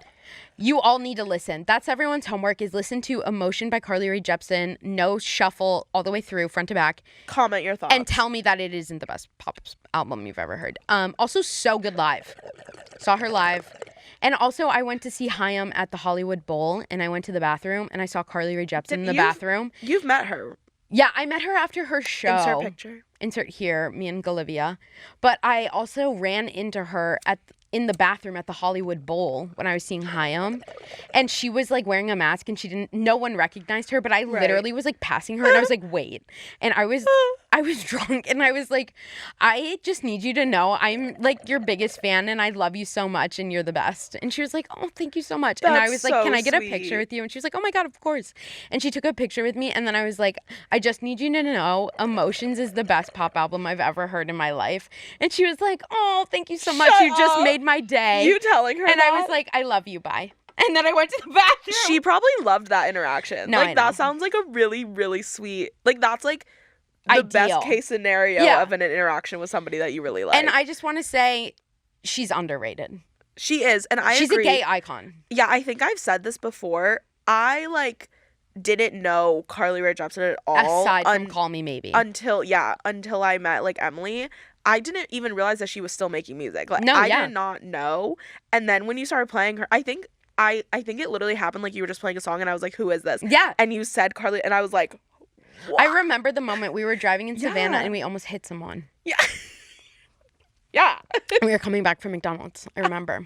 You all need to listen. That's everyone's homework, is listen to Emotion by Carly Rae Jepsen, no shuffle, all the way through, front to back. Comment your thoughts. And tell me that it isn't the best pop album you've ever heard. Also, so good live. Saw her live. And also, I went to see Haim at the Hollywood Bowl, and I went to the bathroom, and I saw Carly Rae Jepsen in the bathroom. You've met her. Yeah, I met her after her show. Insert picture. Insert here, me and Olivia. But I also ran into her in the bathroom at the Hollywood Bowl when I was seeing Haim, and she was like wearing a mask, and no one recognized her, but I literally was like passing her, and I was like, wait, and I was drunk, and I was like, I just need you to know I'm like your biggest fan, and I love you so much, and you're the best. And she was like, oh, thank you so much. And I That's was like, so can I get sweet. a picture with you? And she was like, oh my God, of course. And she took a picture with me, and then I was like, I just need you to know Emotions is the best pop album I've ever heard in my life. And she was like, oh, thank you so much. Shut You just up. made my day. You telling her And that? I was like, I love you, bye. And then I went to the bathroom. She probably loved that interaction. No, I like, know. that sounds like a really, really sweet, like, that's like the Ideal. best case scenario Yeah. of an interaction with somebody that you really like. And I just want to say she's underrated. She is, and I She's agree. a gay icon. Yeah, I think I've said this before. I, like, didn't know Carly Rae Jepsen at all. Aside from Call Me Maybe. Until I met, like, Emily. I didn't even realize that she was still making music. Like, No, I yeah. did not know. And then when you started playing her, I think it literally happened, like, you were just playing a song and I was like, who is this? Yeah. And you said Carly, and I was like, what? I remember the moment we were driving in Savannah Yeah. and we almost hit someone. Yeah. Yeah. We were coming back from McDonald's. I remember.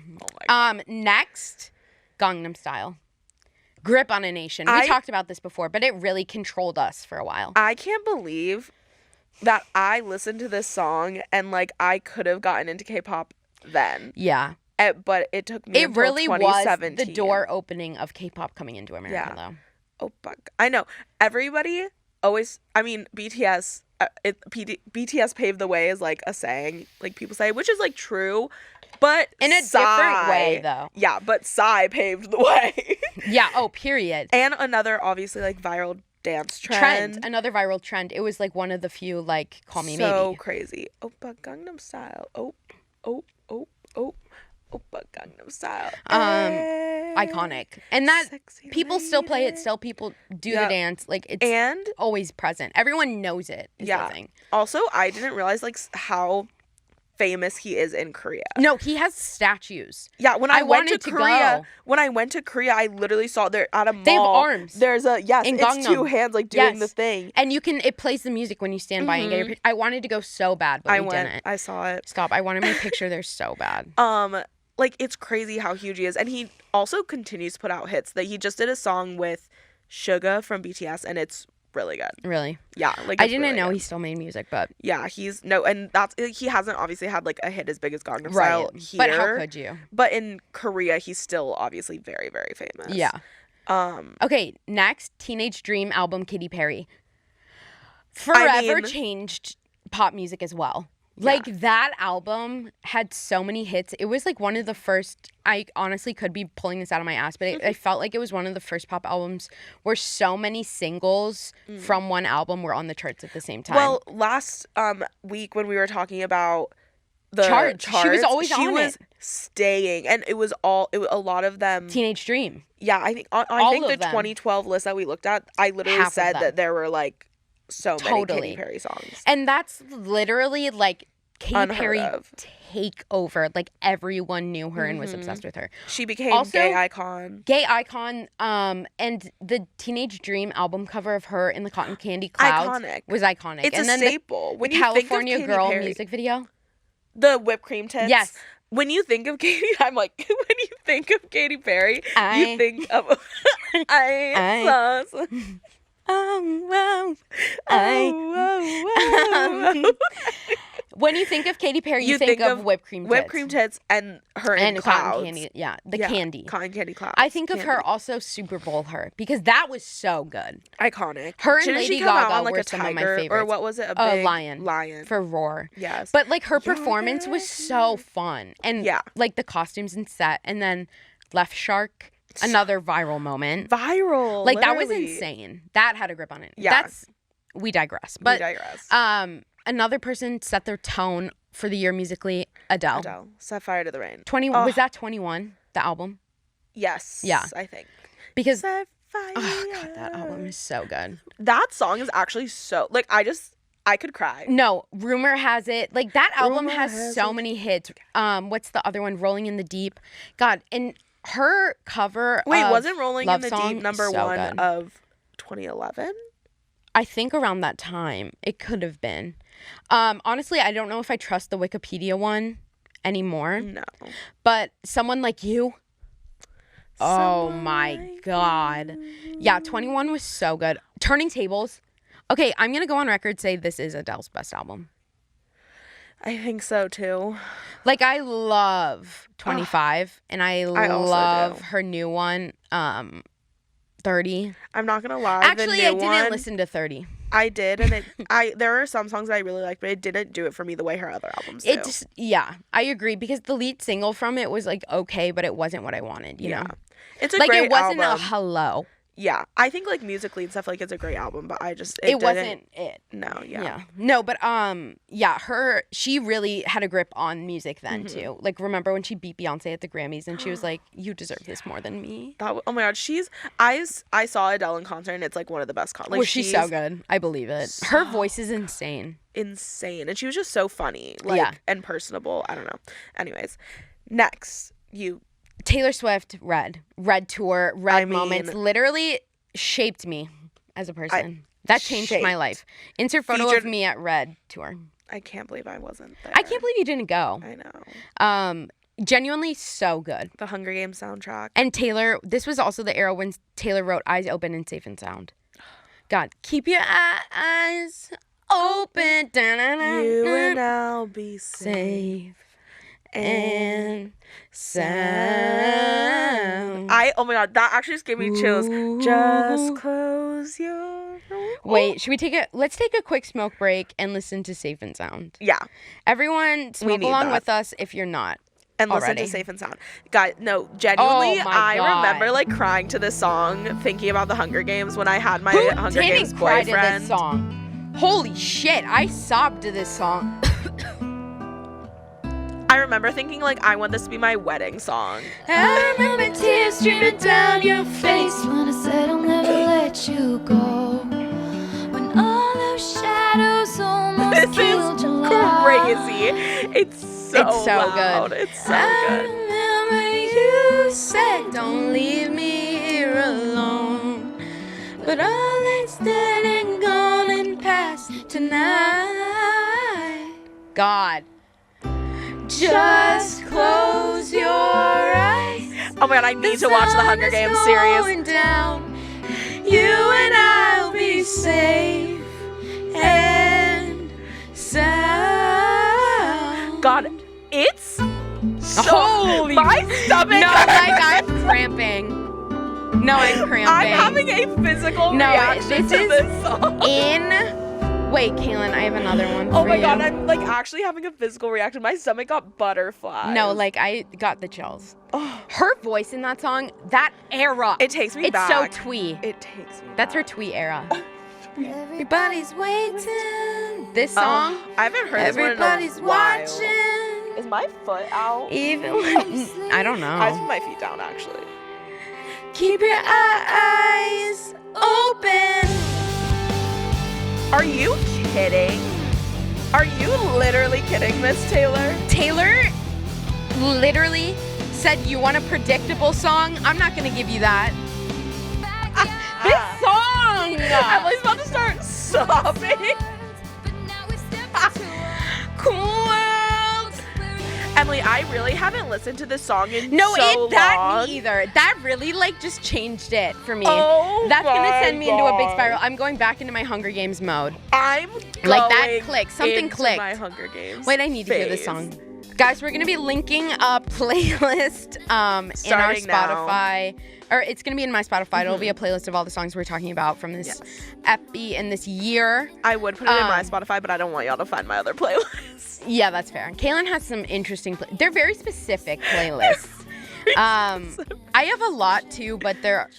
Oh my Next, Gangnam Style. Grip on a Nation. We talked about this before, but it really controlled us for a while. I can't believe that I listened to this song and, like, I could have gotten into K-pop then. Yeah. But it took me It until really was 2017. the door opening of K-pop coming into America, though. Oh, fuck. I know. Everybody always, I mean, BTS, BTS paved the way is, like, a saying, like, people say, which is, like, true, but In a different way, though. Yeah, but Psy paved the way. Yeah, oh, period. And another, obviously, like, viral dance trend. Another viral trend. It was, like, one of the few, like, Call Me So Maybe. crazy. Oppa Gangnam Style. Oppa Gangnam Style. Iconic. And that, Sexy people still play it, lady. still people do Yeah. the dance. Like, it's And always present. Everyone knows it, is the thing. also, I didn't realize, like, how famous he is in Korea. No, he has statues. Yeah, when I went to wanted to Korea, go. I literally saw there at a mall. They have arms. There's a In it's Gangnam. two hands, like, doing Yes. the thing. And it plays the music when you stand by and get your picture. I wanted to go so bad, but I we went. didn't. I saw it. Stop. I wanted my picture there so bad. Like, it's crazy how huge he is, and he also continues to put out hits. That he just did a song with Suga from BTS, and it's really good. Really? Yeah, like I it's didn't really know good. he still made music, but Yeah, and that's he hasn't obviously had like a hit as big as Gangnam right. Style here. But how could you? But in Korea, he's still obviously very, very famous. Yeah. Um, Okay, next, Teenage Dream album, Katy Perry. Forever changed pop music as well. Like, that album had so many hits. It was like one of the first, I honestly could be pulling this out of my ass, but I felt like it was one of the first pop albums where so many singles from one album were on the charts at the same time. Well, last week when we were talking about the Charts, she was always she on was it. staying, and it was a lot of them. Teenage Dream. Yeah, I think All the of them. 2012 list that we looked at, I literally Half of said them. that there were like so many Totally. Katy Perry songs. And that's literally like Katy Unheard Perry of. take over. Like, everyone knew her and was obsessed with her. She became Also, gay icon. Gay icon, and the Teenage Dream album cover of her in the cotton candy clouds Iconic. was iconic. It's and a then staple. The When you think of California Katy Girl Perry, music video. the whipped cream tits. Yes. When you think of Katy, I'm like, when you think of Katy Perry, I- you think of I saw. Oh, Oh. when you think of Katy Perry, you think of whipped cream tits. Whipped cream tits and her in and clouds. cotton candy. Yeah, the candy. Cotton candy clouds. I think of Candy. her also Super Bowl her because that was so good. Iconic. Her and Didn't Lady she come out Gaga on, like, were a some of my tiger, favorites. Or what was it? A big lion. Lion. For Roar. Yes. But like her performance was so fun. And Yeah. like the costumes and set. And then Left Shark, another viral moment. Viral. Like that was literally. insane. That had a grip on it. Yeah. We digress. But We digress. another person set their tone for the year musically, Adele. Adele. Set fire to the rain. 20 Oh. was that 21, the album? Yes. Yeah. I think. Because Set fire. oh god, that album is so good. That song is actually so like I could cry. No, rumor has it. Like that album Rumor has has so it. many hits. What's the other one? Rolling in the Deep. God, and her cover Wait, of wasn't Rolling Love in the Song Deep number so 1 good. of 2011? I think around that time it could have been. Honestly, I don't know if I trust the Wikipedia one anymore. No. But Someone Like You. Oh Someone my like god. Yeah, 21 was so good. Turning Tables. Okay, I'm going to go on record say this is Adele's best album. I think so too. Like I love 25 and I also love do. her new one 30. I'm not gonna lie. Actually, the I new didn't one, listen to 30. I did, and there are some songs that I really like, but it didn't do it for me the way her other albums do. It just I agree because the lead single from it was like okay, but it wasn't what I wanted, you know. It's a Like great it wasn't album. a hello. Yeah, I think like musically and stuff like it's a great album, but I just It didn't- wasn't it. No, Yeah. No, but she really had a grip on music then too. Like remember when she beat Beyonce at the Grammys and she was like, "You deserve this more than me." Oh my god, I saw Adele in concert and it's like one of the best Well, she's so good. I believe it. Her voice is insane. insane, and she was just so funny, like Yeah. and personable. I don't know. Anyways, next Taylor Swift, Red Tour, Red moments literally shaped me as a person. That changed my shaped. life. Insert photo Featured- of me at Red Tour. I can't believe I wasn't there. I can't believe you didn't go. I know. Genuinely so good. The Hunger Games soundtrack. And Taylor, this was also the era when Taylor wrote Eyes Open and Safe and Sound. God, keep your eyes open. You and I'll be safe safe and sound. oh my god, that actually just gave me chills. Ooh. Just close your Wait, let's take a quick smoke break and listen to Safe and Sound. Yeah, Everyone, smoke need along that. with us if you're not. and listen already. to Safe and Sound. Guys, no, genuinely, Oh my I God. remember like crying to this song, thinking about the Hunger Games when I had my Who Hunger didn't Games cry to boyfriend. this song? Holy shit, I sobbed to this song. I remember thinking like, I want this to be my wedding song. I remember tears streaming down your face when I said I'll never let you go. When all those shadows almost This killed is your love. crazy. It's so It's so loud. good. It's so I good. remember you said don't leave me here alone. But all that's dead and gone and past tonight. God. Just close your eyes. Oh my god, I need to watch the Hunger Games series. Down. you and I'll be safe and sound. God, it's so Holy my stomach. No, like I'm cramping. No, I'm cramping. I'm having a physical reaction this to is this song. Wait, Cailyn, I have another one for Oh my you. God, I'm like actually having a physical reaction. My stomach got butterflies. No, like I got the chills. Oh, Her voice in that song, that era. it takes me back. It's so twee. It takes me That's her back. twee era. Everybody's waiting. This song, I haven't heard this one in Everybody's a while. watching. Is my foot out? even when I don't I just know. put my feet down actually. Keep your eyes open. Are you kidding? Are you literally kidding, Miss Taylor? Taylor literally said, "You want a predictable song? I'm not gonna give you that." This song. Emily's about to start sobbing. Cool. Emily, I really haven't listened to this song in No, so that long. me either. That really like just changed it for me. Oh That's gonna my send me into a big God. spiral. I'm going back into my Hunger Games mode. I'm Like that going clicked. Something into clicked. my Hunger Games. Wait, I need to hear this phase. song. Guys, we're gonna be linking a playlist in our Starting now. Spotify. Or it's gonna be in my Spotify. It'll be a playlist of all the songs we're talking about from this epi and this year. I would put it in my Um, Spotify, but I don't want y'all to find my other playlist. Yeah, that's fair. Cailyn has some interesting. They're very specific playlists. I have a lot too, but they're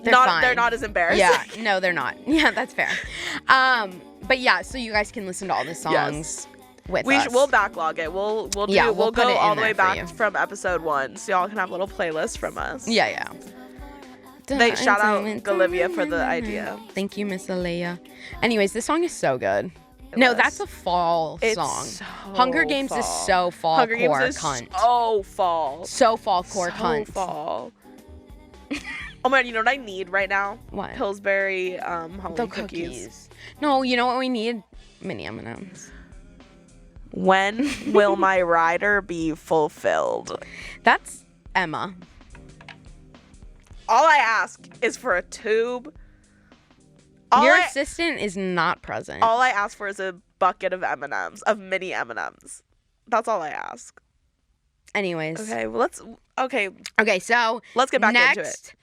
fine. They're not as embarrassing. Yeah, no, they're not. Yeah, that's fair. But yeah, so you guys can listen to all the songs with us. We'll backlog it. We'll Yeah, we'll we'll put go it all in the way there for back you. from episode 1, so y'all can have little playlists from us. Yeah. They shout out Olivia for the idea. Thank you, Miss Alea. Anyways, this song is so good. No, was. that's a fall It's song. so Hunger Games is fall. so fall Hunger Games core is cunt. so fall. So fall core so cunt. fall. Oh man, you know what I need right now? What? Pillsbury Halloween The cookies. cookies. No, you know what we need? Mini M&Ms. When will my rider be fulfilled? That's Emma. All I ask is for a tube. Your assistant is not present. All I ask for is a bucket of M&Ms, of mini M&Ms. That's all I ask. Anyways. Okay, well Okay, so let's get back next, into it.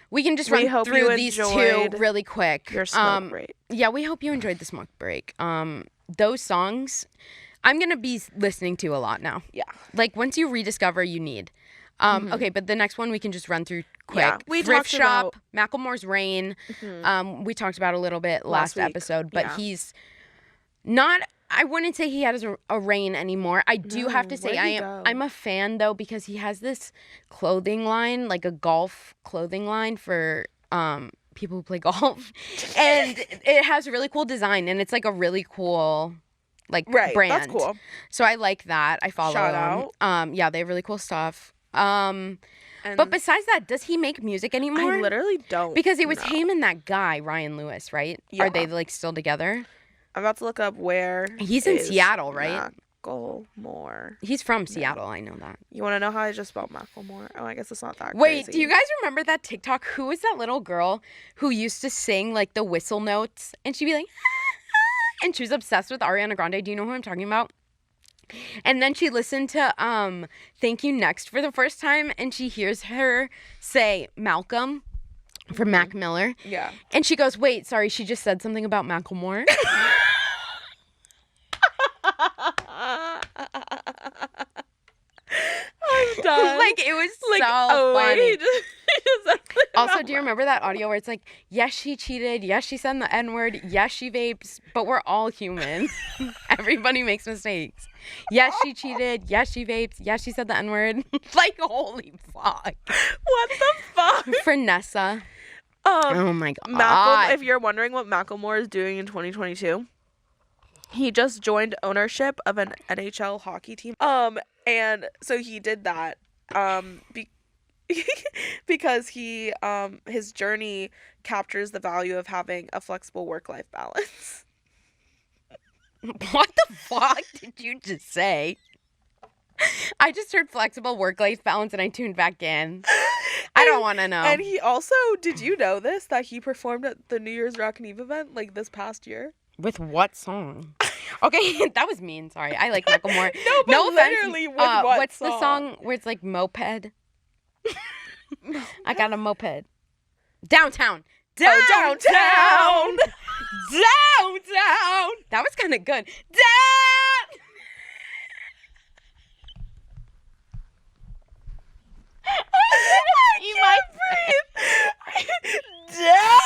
we can just We run hope through you these two enjoyed really quick. Your smoke break. Yeah, we hope you enjoyed the smoke break. Those songs, I'm gonna be listening to a lot now. Yeah. Like once you rediscover, you need. Okay, but the next one we can just run through quick. Yeah, we Thrift talked Shop, Macklemore's Rain. We talked about a little bit last week, episode, but yeah. he's not. I wouldn't say he has a reign anymore. I do have to say where'd he go? I'm a fan though because he has this clothing line, like a golf clothing line for people who play golf, and it has a really cool design, and it's like a really cool brand. That's cool. So I like that. I follow Shout them. Yeah, they have really cool stuff. And But besides that, does he make music anymore? I literally don't. Because it was know. him and that guy, Ryan Lewis, right? Yeah. Are they like still together? I'm about to look up where He's in is Seattle, right? Macklemore. He's from Seattle, I know that. You want to know how I just spelled Macklemore? Oh, I guess it's not that Wait, crazy. do you guys remember that TikTok? Who was that little girl who used to sing like the whistle notes? And she'd be like, and she was obsessed with Ariana Grande. Do you know who I'm talking about? And then she listened to Thank You Next for the first time, and she hears her say Malcolm from Mac Miller. Yeah. And she goes, wait, sorry, she just said something about Macklemore. I'm done. Like, it was Like, so oh, funny. wait, he just said something Also, about do you remember that audio where it's like, yes, she cheated, yes, she said the N-word, yes, she vapes, but we're all human. Everybody makes mistakes. Yes, she cheated, yes, she vapes, yes, she said the N-word. Like, holy fuck. What the fuck? Vanessa. Um, Oh my god. If you're wondering what Macklemore is doing in 2022, he just joined ownership of an NHL hockey team. And so he did that, because he, his journey captures the value of having a flexible work-life balance. What the fuck did you just say? I just heard flexible work-life balance and I tuned back in. I don't want to know. And he also, did you know this, that he performed at the New Year's Rockin' Eve event like this past year? With what song? Okay, that was mean. Sorry. I like Macklemore. No, but literally with what what's song? the song where it's like moped? I got a moped. Downtown. Oh, downtown. Downtown. That was kind of good. Down. I can't breathe. Down.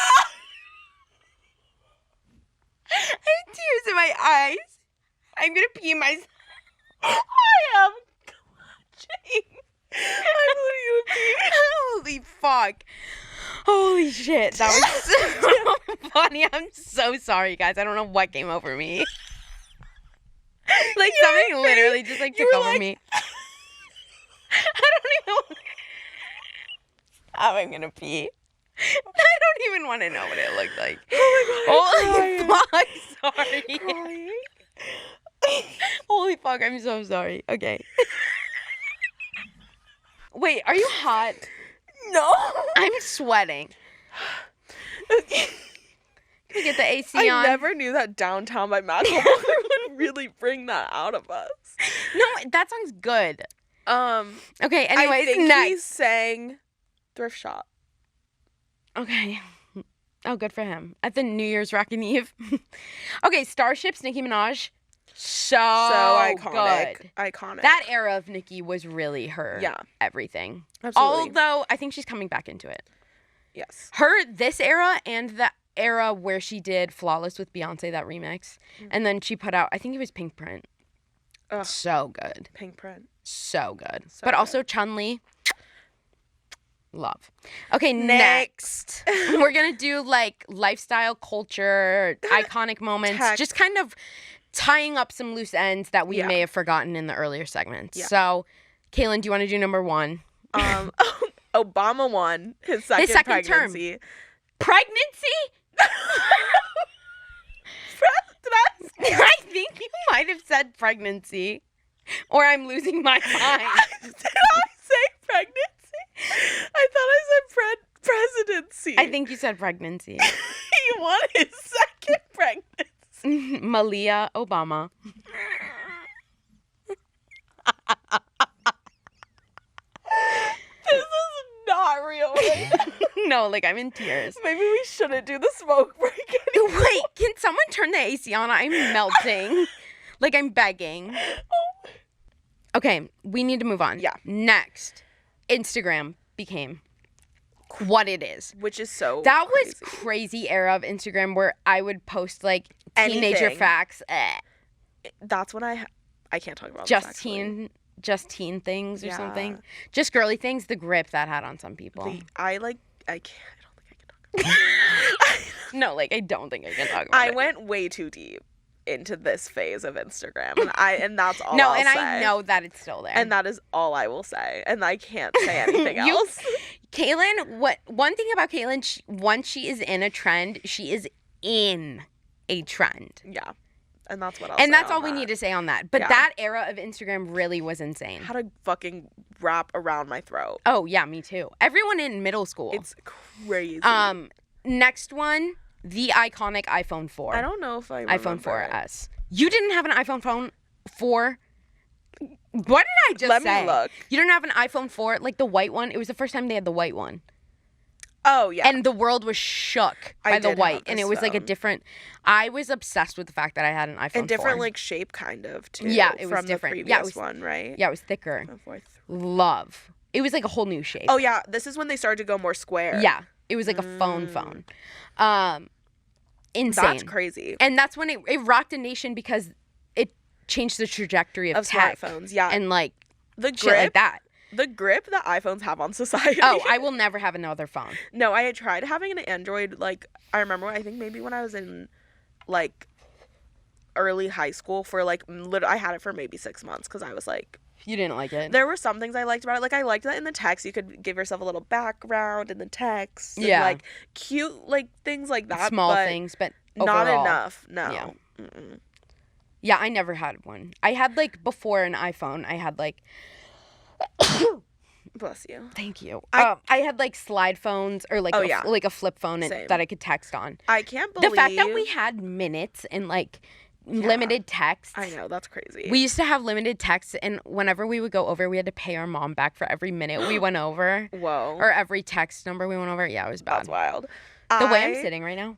I have tears in my eyes. I'm gonna pee myself. I am clutching. I'm literally pee. Holy fuck. Holy shit. That was so funny. I'm so sorry, guys. I don't know what came over me. Like something literally just like took over me. I don't even. I'm gonna pee. I don't even want to know what it looked like. Oh my god. Holy fuck. Sorry. Crying. Holy fuck. I'm so sorry. Okay. Wait, are you hot? No. I'm sweating. Can we get the AC on? I never knew that Downtown by Macklemore would really bring that out of us. No, that song's good. Okay, anyways, I think next. he sang Thrift Shop. Okay. Oh, good for him. At the New Year's Rockin' Eve. Okay, Starships, Nicki Minaj. So iconic. good. Iconic. That era of Nicki was really her everything. Absolutely. Although, I think she's coming back into it. Yes. This era and the era where she did Flawless with Beyonce, that remix. And then she put out, I think it was Pink Print. Ugh. So good. Pink Print. So good. So but good. also Chun-Li. Love. Okay, next. We're going to do like lifestyle, culture, iconic moments. Tech. Just kind of tying up some loose ends that we may have forgotten in the earlier segments. Yeah. So, Cailyn, do you want to do number one? Obama won his second second term. pregnancy. Pregnancy? I think you might have said pregnancy. Or I'm losing my mind. Did I say pregnancy? I thought I said presidency. I think you said pregnancy. He won his second pregnancy. Malia Obama. This is not real. Right now. No, like I'm in tears. Maybe we shouldn't do the smoke break anymore. Wait, can someone turn the AC on? I'm melting. Like I'm begging. Okay, we need to move on. Yeah. Next, Instagram became what it is. Which is so That crazy. was crazy era of Instagram where I would post like teenager Anything. facts. That's when I can't talk about Just this, actually. teen things or Yeah. something. Just girly things. The grip that had on some people. I don't think I can talk about it. No, like I don't think I can talk about I it. went way too deep into this phase of Instagram, and that's all. No, I'll and say. I know that it's still there. And that is all I will say, and I can't say anything You- else. Cailyn, one thing about Cailyn, once she is in a trend, she is in a trend. Yeah, and that's what I'll And say that's on all we that. need to say on that. But Yeah. that era of Instagram really was insane. How to fucking wrap around my throat. Oh, yeah, me too. Everyone in middle school. It's crazy. Next one, the iconic iPhone 4. I don't know if I remember iPhone it. 4S. You didn't have an iPhone phone 4? What did I just Let say? me look. You didn't have an iPhone 4, like the white one? It was the first time they had the white one. Oh yeah. And the world was shook I by the did white. have And this it was like a phone. different. I was obsessed with the fact that I had an iPhone and different 4. like shape kind of too. Yeah, it was from different. The previous Yeah, it was- one, right? Yeah, it was thicker. The fourth. Love. It was like a whole new shape. Oh yeah, this is when they started to go more square. Yeah. It was like a phone. Insane. That's crazy. And that's when it rocked a nation because it changed the trajectory of tech. Smartphones, yeah. And like the shit grip like that. The grip that iPhones have on society. Oh, I will never have another phone. No, I had tried having an Android, like, I remember, I think maybe when I was in, like, early high school for, like, I had it for maybe 6 months because I was, like, You didn't like it. there were some things I liked about it. Like, I liked that in the text, you could give yourself a little background in the text. And, Yeah. like, cute, like, things like that. Small but things, but not overall. enough. No. Yeah. Mm-mm. Yeah, I never had one. I had like before an iPhone, I had like Bless you. Thank you. I- I had like slide phones or like like a flip phone Same. that I could text on. I can't believe The fact that we had minutes and like limited text. I know, that's crazy. We used to have limited text, and whenever we would go over, we had to pay our mom back for every minute we went over. Whoa. Or every text number we went over. Yeah, it was bad. That's wild. The way I'm sitting right now,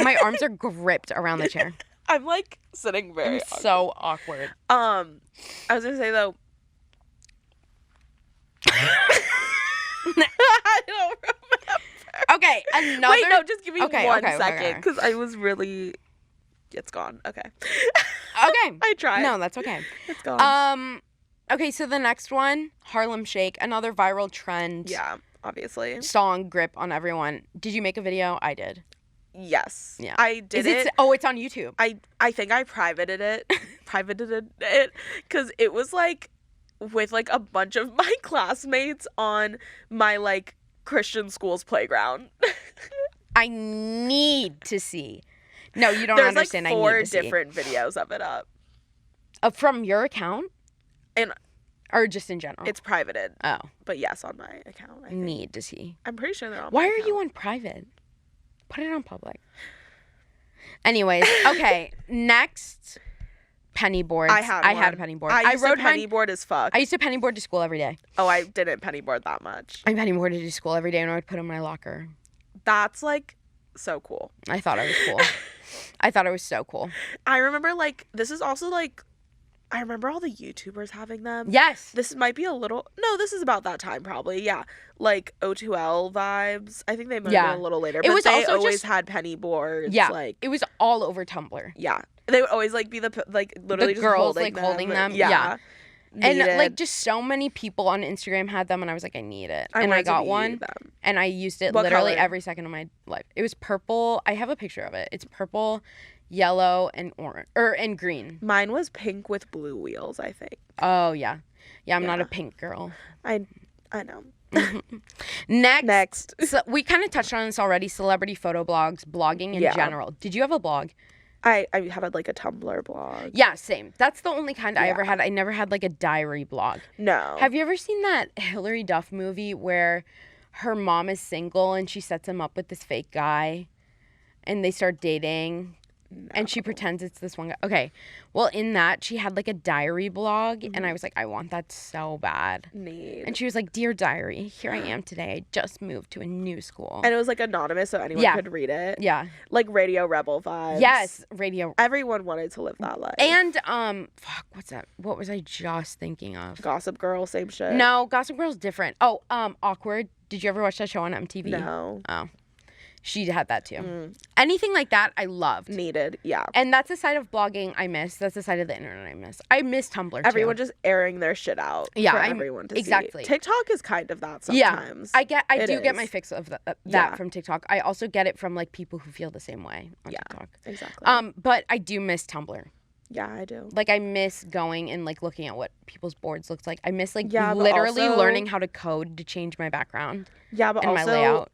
my arms are gripped around the chair. I'm like sitting very I'm so awkward. I was gonna say though. I don't remember. Okay, another. Wait, no, just give me Okay, one okay, second, because I was really. It's gone. Okay. Okay. I tried. No, that's okay. It's gone. Okay, so the next one, Harlem Shake, another viral trend. Yeah, obviously. Song grip on everyone. Did you make a video? I did. Yes. Yeah. I did it. Oh, it's on YouTube. I think I privated it. Because it was like with like a bunch of my classmates on my like Christian school's playground. I need to see. No, you don't There's understand. Like 4 I need to see. different videos of it up. From your account? And or just in general? It's privated. Oh. But yes, on my account. I think. Need to see. I'm pretty sure they're on Why my are account. you on private? Put it on public. Anyways, okay. Next, penny boards. I had a penny board. I used rode to penny board as fuck. I used to penny board to school every day. Oh, I didn't penny board that much. I penny boarded to school every day, and I would put it in my locker. That's like so cool. I thought I was cool. I thought it was so cool. I remember like this is also like I remember all the YouTubers having them. Yes. This might be a little no, this is about that time probably. Yeah. Like O2L vibes. I think they might have been a little later. But was they also always just- had penny boards. Yeah. Like It was all over Tumblr. yeah. They would always like be like literally The just girls, holding like, holding them. Yeah. Yeah. And Needed. like just so many people on Instagram had them, and I was like, I need it. I And I wanted to got be one, them. and I used it What literally color? every second of my life. It was purple. I have a picture of it. It's purple, yellow, and orange, and green. Mine was pink with blue wheels, I think. Oh yeah, yeah. I'm not a Yeah. pink girl. I know. Next, so we kind of touched on this already. Celebrity photo blogs, blogging in Yeah. general. Did you have a blog? I had like a Tumblr blog. Yeah, same. That's the only kind I Yeah. ever had. I never had like a diary blog. No. Have you ever seen that Hilary Duff movie where her mom is single and she sets him up with this fake guy and they start dating? And she pretends it's this one guy. Okay. Well, in that, she had like a diary blog. And I was like, I want that so bad. Need. And she was like, Dear Diary, here I am today. I just moved to a new school. And it was like anonymous so anyone Yeah. could read it. Yeah. Like Radio Rebel vibes. Yes. Radio. Everyone wanted to live that life. And, fuck, what's that? What was I just thinking of? Gossip Girl, same shit. No, Gossip Girl's different. Oh, Awkward. Did you ever watch that show on MTV? No. Oh. She had that too. Anything like that, I loved. Needed. Yeah. And that's the side of blogging I miss. That's the side of the internet I miss. I miss Tumblr too. Everyone just airing their shit out Yeah, for I'm- everyone to exactly. see. TikTok is kind of that sometimes. Yeah, I It do get is. my fix of that Yeah. from TikTok. I also get it from like people who feel the same way on Yeah. TikTok. Exactly. But I do miss Tumblr. Yeah, I do. Like I miss going and like looking at what people's boards looks like. I miss like Yeah, but literally also- learning how to code to change my background Yeah, but and also my layout.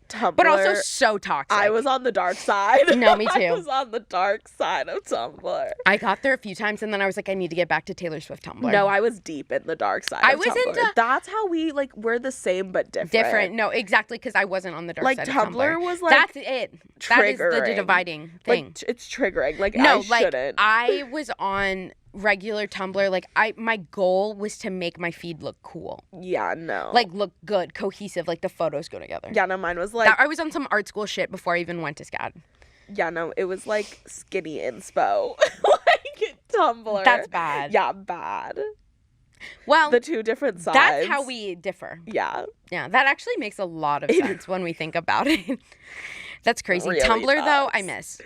Tumblr. But also so toxic. I was on the dark side. No, me I too. was on the dark side of Tumblr. I got there a few times and then I was like, I need to get back to Taylor Swift Tumblr. No, I was deep in the dark side. I of was Tumblr. into- That's how we're the same but different. Different. No, exactly, because I wasn't on the dark Like, side of Tumblr Tumblr. was, like, That's it. That is the triggering. dividing thing. Like it's triggering. Like No, I like shouldn't. I was on regular Tumblr. Like my goal was to make my feed look cool, Yeah, no. like look good, cohesive, like the photos go together. yeah, no. Mine was like I was on some art school shit before I even went to SCAD. yeah, no. It was like skinny inspo. Like Tumblr. That's bad. Yeah, bad. Well, The two different sides. that's how we differ. Yeah. Yeah, that actually makes a lot of sense when we think about it. That's crazy. Really Tumblr though, does. I miss.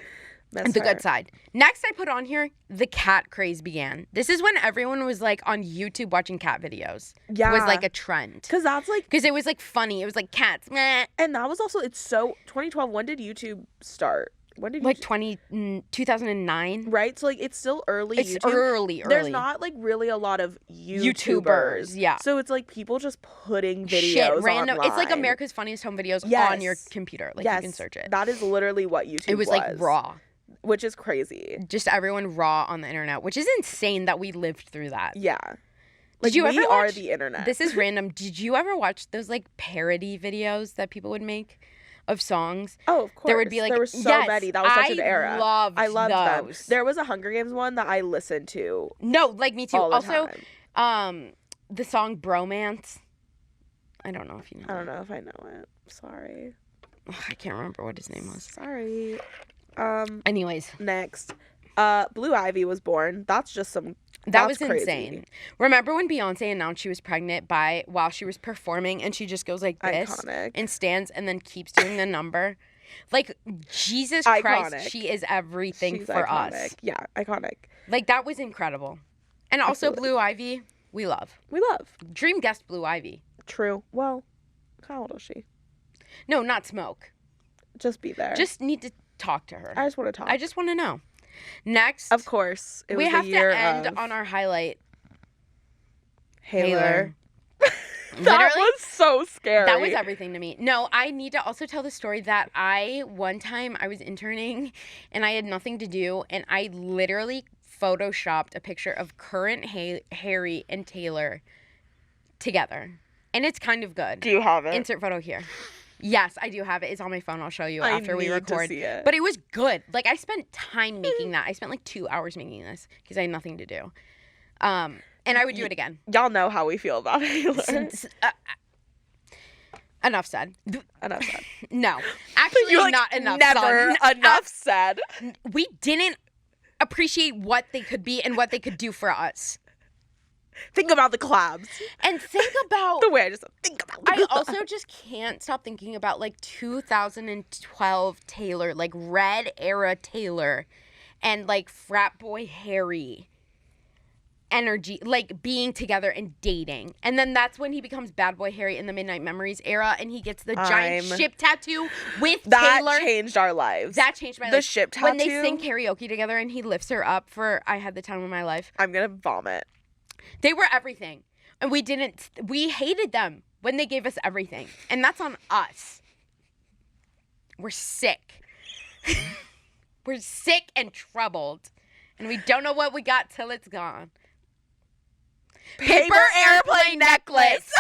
Miss The her. good side. Next, I put on here, the cat craze began. This is when everyone was like on YouTube watching cat videos. Yeah. It was like a trend. Cause that's like, Because it was like funny. It was like cats. Meh. and that was also it's so 2012. When did YouTube start? When did Like YouTube, 2009. right? So like it's still early. It's YouTube. early. There's not like really a lot of YouTubers, yeah. So it's like people just putting videos Shit, random. It's like online. America's Funniest Home Videos Yes. on your computer. Like yes, you can search it. That is literally what YouTube It was like raw. which is crazy. Just everyone raw on the internet, which is insane that we lived through that. Yeah. Like, you we ever are watch- the internet. This is random. Did you ever watch those like parody videos that people would make of songs? Oh, of course. There would be like there were so yes, many. That was such an I era. Loved I loved them. those. There was a Hunger Games one that I listened to. No, like me too. All the Also, time. the song Bromance. I don't know if you know. I don't know if I know it. Sorry. Ugh, I can't remember what his name was. Sorry. Anyways, Next. Blue Ivy was born. That's just some. that was That's crazy. insane. Remember when Beyonce announced she was pregnant while she was performing and she just goes like this Iconic. and stands and then keeps doing the number? Like, Jesus Christ, Iconic. she is everything She's for iconic. us. Yeah, iconic. Like, that was incredible. And also Absolutely. Blue Ivy, we love. We love. Dream guest Blue Ivy. True. Well, how old is she? No, not smoke. Just be there. Just need to talk to her. I just want to talk. I just want to know. Next, Of course, it was we the have year to end of on our highlight. Haylor. That Literally, was so scary. that was everything to me. No, I need to also tell the story that one time I was interning and I had nothing to do and I literally photoshopped a picture of current Harry and Taylor together. And it's kind of good. Do you have it? Insert photo here. Yes, I do have it. It's on my phone. I'll show you I after we need to record. see it. But it was good. Like, I spent time making that. I spent like 2 hours making this because I had nothing to do. And I would do it again. Y'all know how we feel about Haylor. Enough said. Enough said. No, actually, You're like, not enough. never son. enough said. We didn't appreciate what they could be and what they could do for us. Think about the collabs. And think about The way I just said, think about the I collabs. also just can't stop thinking about like 2012 Taylor, like Red era Taylor, and like frat boy Harry energy, like being together and dating. And then that's when he becomes bad boy Harry in the Midnight Memories era and he gets the giant ship tattoo with that Taylor. changed our lives. That changed my life. The ship tattoo. When they sing karaoke together and he lifts her up for I Had the Time of My Life. I'm gonna vomit. They were everything. And we hated them when they gave us everything. And that's on us. We're sick. We're sick and troubled. And we don't know what we got till it's gone. Paper airplane necklace.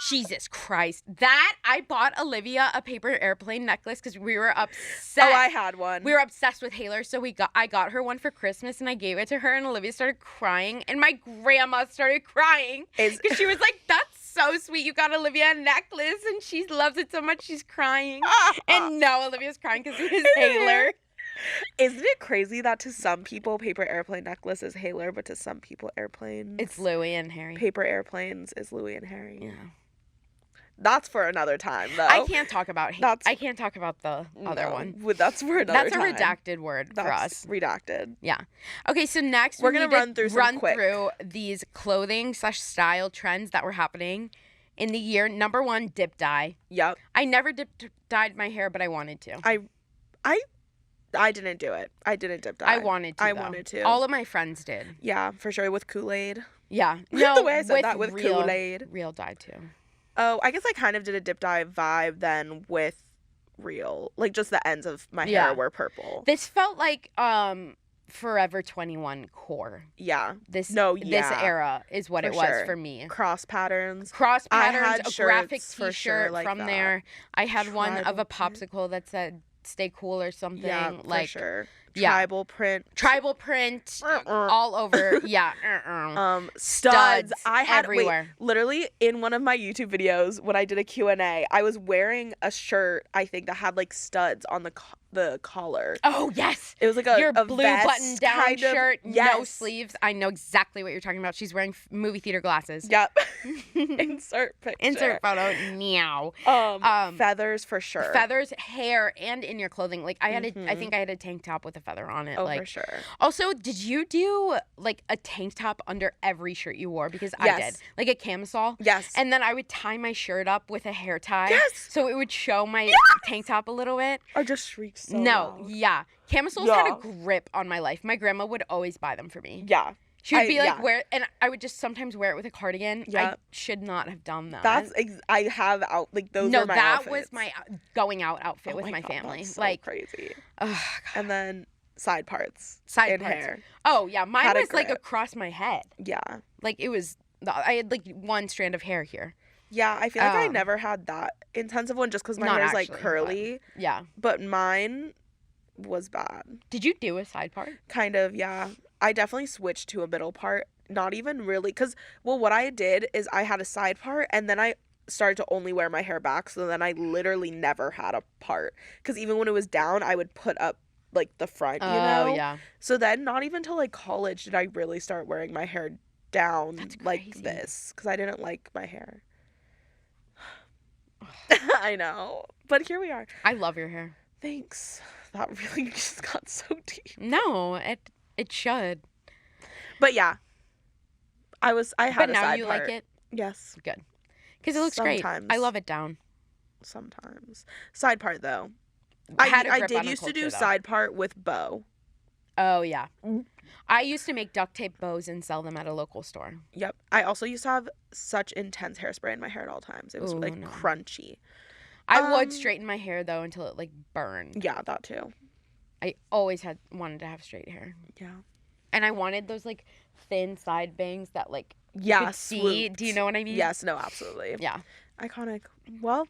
Jesus Christ. I bought Olivia a paper airplane necklace because we were upset. Oh, I had one. We were obsessed with Haylor, so I got her one for Christmas and I gave it to her and Olivia started crying and my grandma started crying because she was like, "That's so sweet. You got Olivia a necklace," and she loves it so much she's crying. And no, Olivia's crying because it is Haylor. Isn't it crazy that to some people paper airplane necklace is Haylor, but to some people airplanes It's Louie and Harry. paper airplanes is Louie and Harry? Yeah. That's for another time, though. I can't talk about That's- I can't talk about the other No, one. That's for another That's a time. redacted word for That's us. redacted. Yeah. Okay, so next We're we gonna need to run through some run quick. through these clothing/style trends that were happening in the year. Number 1, dip dye. Yep. I never dyed my hair, but I wanted to. I didn't do it. I didn't dip dye. I wanted to. I though. wanted to. All of my friends did. Yeah, for sure. With Kool-Aid. Yeah. The No, way I said that, with real, Kool-Aid. Real dye too. Oh, I guess I kind of did a dip dye vibe then with real. Like, just the ends of my Yeah. hair were purple. This felt like Forever 21 core. Yeah. This No, this yeah. era is what For it was sure. for me. Cross patterns. Cross I patterns, had a graphic shirts for t-shirt sure like from that. there. I had one of a Tribal print. popsicle that said "Stay cool" or something. Yeah, like for sure. yeah. Tribal print. tribal print Uh-uh. all over. Yeah. Studs. I had everywhere. Wait, literally in one of my YouTube videos when I did a Q&A, I was wearing a shirt I think that had like studs on the collar. Oh yes. It was like Your a blue vest button-down kind of- shirt, no Yes. sleeves. I know exactly what you're talking about. She's wearing movie theater glasses. Yep. Insert picture. Insert photo. Meow. Feathers for sure. Feathers, hair, and in your clothing. Like I had I think I had a tank top with a feather on it. Oh, like for sure. Also, did you do like a tank top under every shirt you wore? Because I Yes. did. Like a camisole. Yes. And then I would tie my shirt up with a hair tie. Yes. So it would show my tank top a little bit. Or just shriek so No, loud. yeah. Camisoles had Yeah. a grip on my life. My grandma would always buy them for me. Yeah. She would be like, yeah. wear, and I would just sometimes wear it with a cardigan. I Yeah. should not have done that. I have out like those no, are my that outfits. was my going out outfit Oh with my God, family. that's so like, crazy. oh, God. And then side parts. Side in parts. hair. Oh yeah, mine Had a was like grip. across my head. Yeah. Like it was I had like one strand of hair here. Yeah, I feel like I never had that intensive one just because my Not hair is like actually, curly. Yeah. But mine was bad. Did you do a side part? Kind of, yeah. I definitely switched to a middle part. Not even really, because, well, what I did is I had a side part, and then I started to only wear my hair back, so then I literally never had a part. Because even when it was down, I would put up, like, the front, you know? Oh, yeah. So then, not even till, like, college did I really start wearing my hair down like crazy. this, because I didn't like my hair. I know. But here we are. I love your hair. Thanks. That really just got so deep. No, it should. But yeah, I had But a now side you part. like it? Yes, Good. Because it looks great. Sometimes. I love it down. sometimes. Side part though. Had a I grip did on the used to do culture, though. side part with bow. Oh, yeah. I used to make duct tape bows and sell them at a local store. Yep. I also used to have such intense hairspray in my hair at all times. It was Ooh, like no. crunchy. I would straighten my hair, though, until it, like, burned. Yeah, that too. I always wanted to have straight hair. Yeah. And I wanted those, like, thin side bangs that, like, you Yeah, could see. swooped. Do you know what I mean? Yes, no, absolutely. Yeah. Iconic. Well,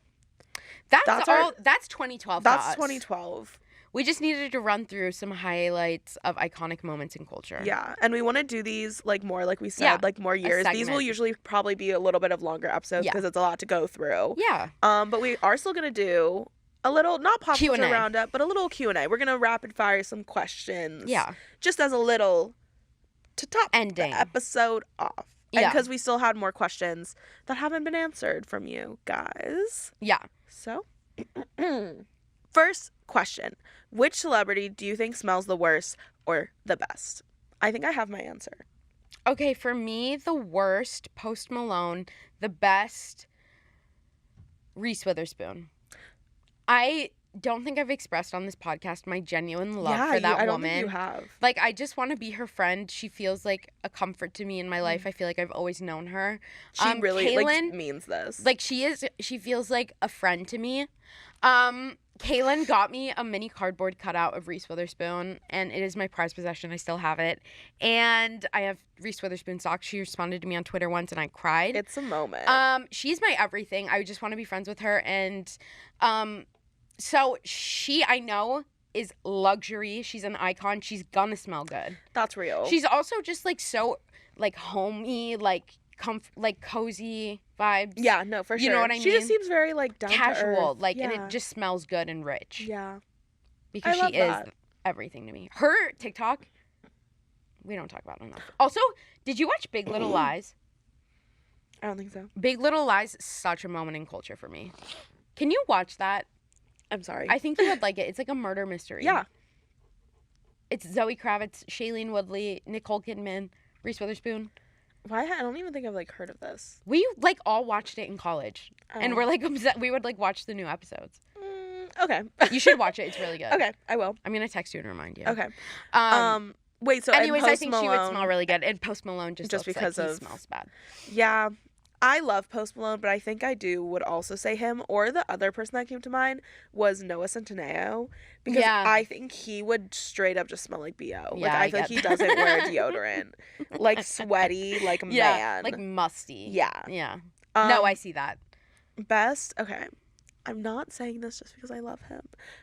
That's our- that's 2012 that's thoughts. 2012. We just needed to run through some highlights of iconic moments in culture. Yeah, and we want to do these like more, like we said, Yeah, like more years. These will segment. usually probably be a little bit of longer episodes Yeah. because it's a lot to go through. Yeah. But we are still gonna do a little, not pop culture Q&A. roundup, but a little Q&A. We're gonna rapid fire some questions. Yeah. Just as a little to top Ending. the episode off. And Yeah. because we still had more questions that haven't been answered from you guys. Yeah. So, first question. Which celebrity do you think smells the worst or the best? I think I have my answer. Okay, for me, the worst, Post Malone. The best, Reese Witherspoon. I don't think I've expressed on this podcast my genuine love for that I don't woman. think you have. Like, I just want to be her friend. She feels like a comfort to me in my life. I feel like I've always known her. She really like Cailyn, means this. like, she feels like a friend to me. Cailyn got me a mini cardboard cutout of Reese Witherspoon, and it is my prized possession. I still have it. And I have Reese Witherspoon socks. She responded to me on Twitter once, and I cried. It's a moment. She's my everything. I just want to be friends with her. And so she, I know, is luxury. She's an icon. She's gonna smell good. That's real. She's also just like so like homey, like cozy vibes. Yeah, no, for sure. You know what I She just mean? seems very like down Casual, to earth. like, and Yeah. it just smells good and rich. Yeah. Because I love she is that. everything to me. Her TikTok, we don't talk about it enough. Also, did you watch Big Little Lies? I don't think so. Big Little Lies is such a moment in culture for me. Can you watch that? I'm sorry. I think you would like it. It's like a murder mystery. Yeah. It's Zoe Kravitz, Shailene Woodley, Nicole Kidman, Reese Witherspoon. Why? I don't even think I've like heard of this. We like all watched it in college, and Oh. we're like upset. We would like watch the new episodes. Okay. You should watch it. It's really good. Okay, I will. I'm gonna text you and remind you. Okay. Um. Wait, so Anyways, and I Post think Malone, she would smell really good, and Post Malone just Just looks because like he of- smells bad. Yeah. I love Post Malone, but I think I would also say him, or the other person that came to mind was Noah Centineo, because Yeah. I think he would straight up just smell like BO. Like Yeah, I I feel like get he that. doesn't wear deodorant. Like sweaty, like Yeah, man. like musty. Yeah. Yeah. No, I see that. Best. Okay. I'm not saying this just because I love him,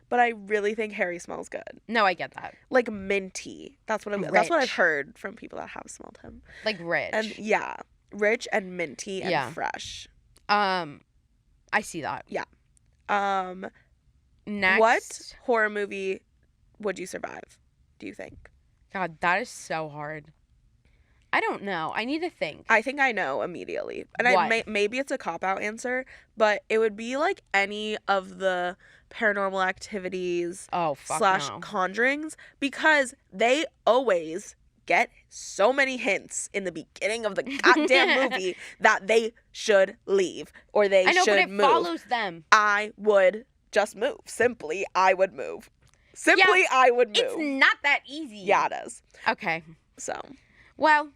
but I really think Harry smells good. No, I get that. Like minty. That's what I've Rich. heard from people that have smelled him. Like rich. And yeah, rich and minty and Yeah. fresh. I see that. Um, Next. what horror movie would you survive? Do you think? God, that is so hard. I don't know. I need to think. I think I know immediately, and What? maybe it's a cop out answer, but it would be like any of the Paranormal Activities Oh, fuck slash no. Conjurings, because they always get so many hints in the beginning of the goddamn movie that they should leave or they I know, should but it move. follows them. I would just move. Simply, I would move. Simply, I would move. It's not that easy. Yeah, it is. Okay. So, Well,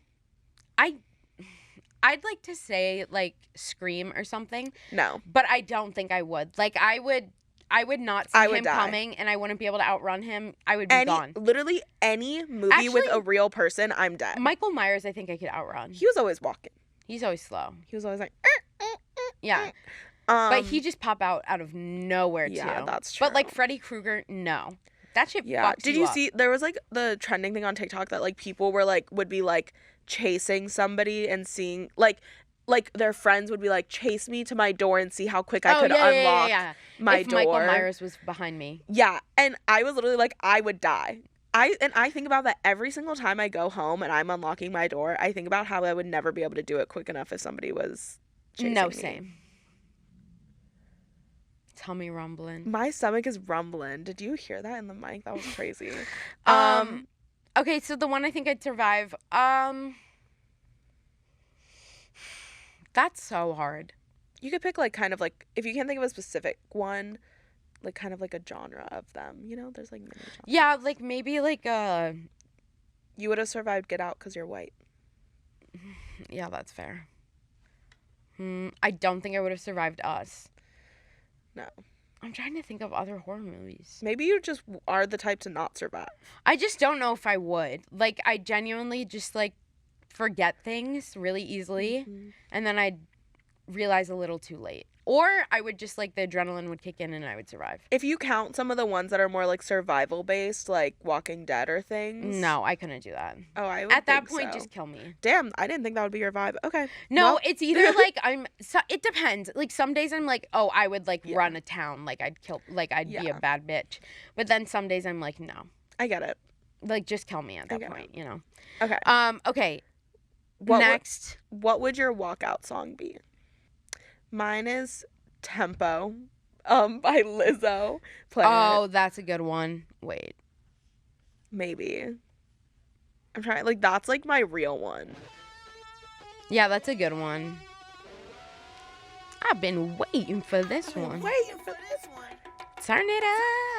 I'd like to say like Scream or something, no. but I don't think I would. Like I would not see I would him die. coming, and I wouldn't be able to outrun him. I would be gone. Literally any movie with Actually- a real person, I'm dead. Michael Myers, I think I could outrun. He was always walking. He's always slow. He was always like, Yeah. But he just pop out of nowhere, yeah, too. that's true. But, like, Freddy Krueger, no. That shit Yeah. fucks Did you you up. see, there was, like, the trending thing on TikTok that, like, people were, like, would be, like, chasing somebody and seeing, like their friends would be like, chase me to my door and see how quick I could unlock my if door. Michael Myers was behind me. Yeah. And I was literally like, I would die. I think about that every single time I go home and I'm unlocking my door. I think about how I would never be able to do it quick enough if somebody was chasing me. Same. Tummy rumbling. My stomach is rumbling. Did you hear that in the mic? That was crazy. Okay, so the one I think I'd survive, that's so hard. You could pick, like, kind of, like, if you can't think of a specific one, like, kind of, like, a genre of them. You know, there's, like, many genres. Yeah, like, maybe, like, You would have survived Get Out because you're white. yeah, that's fair. I don't think I would have survived Us. No. I'm trying to think of other horror movies. Maybe you just are the type to not survive. I just don't know if I would. Like, I genuinely just, like, forget things really easily, and then I'd realize a little too late. Or I would just, like, the adrenaline would kick in and I would survive. If you count some of the ones that are more, like, survival based, like Walking Dead or things. No, I couldn't do that. Oh, I would At that think point, so. just kill me. Damn, I didn't think that would be your vibe. Okay. No, Well, it's either, like, it depends. Like, some days I'm like, oh, I would, like, run a town. Like, I'd be a bad bitch. But then some days I'm like, no. I get it. Like, just kill me at that point, you know? Okay. Okay. Next. What would your walkout song be? Mine is Tempo, by Lizzo. Oh, that's a good one. Wait. Maybe. I'm trying, like, that's, like, my real one. Yeah, that's a good one. I've been waiting for this one. Waiting for this one. Turn it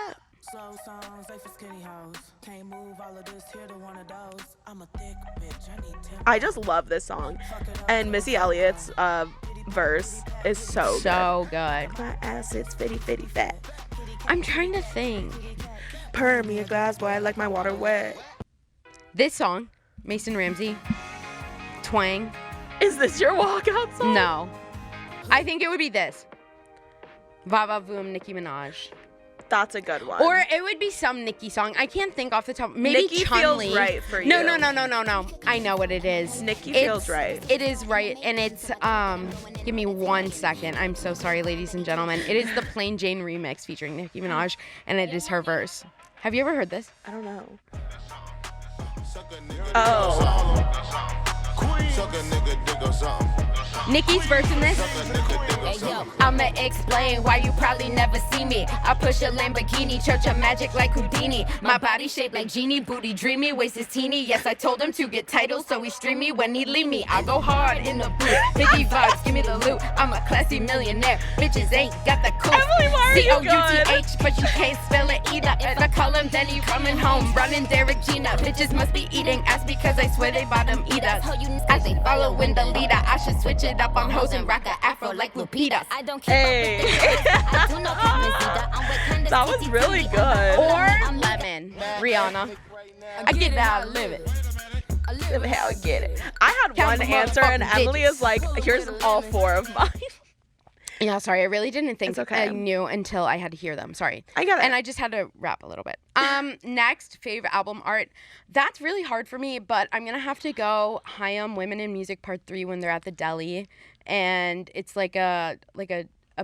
up. Slow songs, they for skinny hoes. Can't move all of this here to one of those. I'm a thick bitch, I need tempo. I just love this song. And Missy Elliott's verse is so good. My ass is fitty fat. I'm trying to think. Pour me a glass, boy, I like my water wet. This song, Mason Ramsey, Twang. Is this your walkout song? No. I think it would be this. Va Va Voom, Nicki Minaj. That's a good one. Or it would be some Nicki song. I can't think off the top. Maybe Nicki Chun-Li. feels right for you. No. I know what it is. Nicki feels right. It is right, and it's give me 1 second. I'm so sorry, ladies and gentlemen. It is the Plain Jane remix featuring Nicki Minaj, and it is her verse. Have you ever heard this? I don't know. Oh. Nicki's verse in this. I'ma explain why you probably never see me. I push a Lamborghini, church of magic like Houdini. My body shaped like genie, booty dreamy, waist is teeny. Yes, I told him to get titles, so he stream me when he leave me. I go hard in the booth, hippie vibes, give me the loot. I'm a classy millionaire, bitches ain't got the cool. Emily, why are you C-O-U-T-H, but you can't spell it either. I call him Denny coming home, running Derek Gina. Bitches must be eating ass because I swear they bottom eaters. As they following the leader, I should switch it up on hoes and rock a afro like Lupita. I don't care. Hey. That was really good. Or Lemon, Rihanna. I get it how I live it. Live it how I get it. I had Count one the answer and motherfucking Emily digits. is like, here's all 4 of mine. Yeah, sorry. I really didn't think It's okay. I knew until I had to hear them. Sorry. I get it. And I just had to rap a little bit. Next, favorite album art. That's really hard for me, but I'm gonna have to go Hayam Women in Music Part 3 when they're at the deli, and it's like a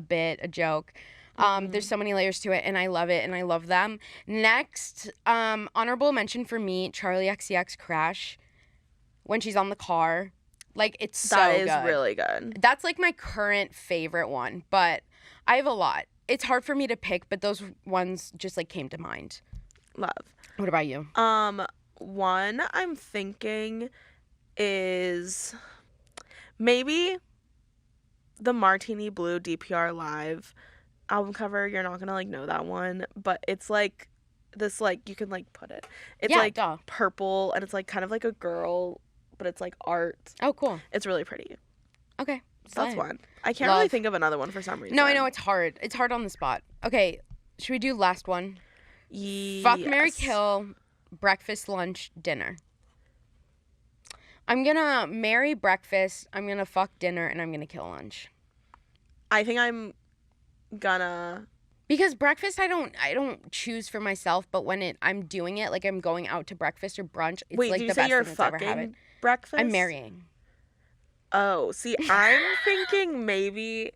bit, a joke. There's so many layers to it, and I love it, and I love them. Next, honorable mention for me, Charlie XCX Crash, when she's on the car. Like, it's so good. That is really good. That's, like, my current favorite one, but I have a lot. It's hard for me to pick, but those ones just, like, came to mind. Love. What about you? One I'm thinking is maybe the Martini Blue DPR Live album cover. You're not gonna, like, know that one, but it's, like, this, like, you can, like, put it. It's, Yeah, like, duh. purple, and it's, like, kind of like a girl, but it's, like, art. Oh, cool. It's really pretty. Okay. So that's slay. one. I can't really Love. think of another one for some reason. No, I know, it's hard. It's hard on the spot. Okay, should we do last one? Yes. Fuck, marry, kill, breakfast, lunch, dinner. I'm gonna marry breakfast, I'm gonna fuck dinner, and I'm gonna kill lunch. I think I'm gonna... Because breakfast, I don't choose for myself, but when I'm doing it, like I'm going out to breakfast or brunch, it's Wait, like do you the say best you're thing that's ever happened. fucking breakfast? I'm marrying. Oh, see, I'm thinking maybe...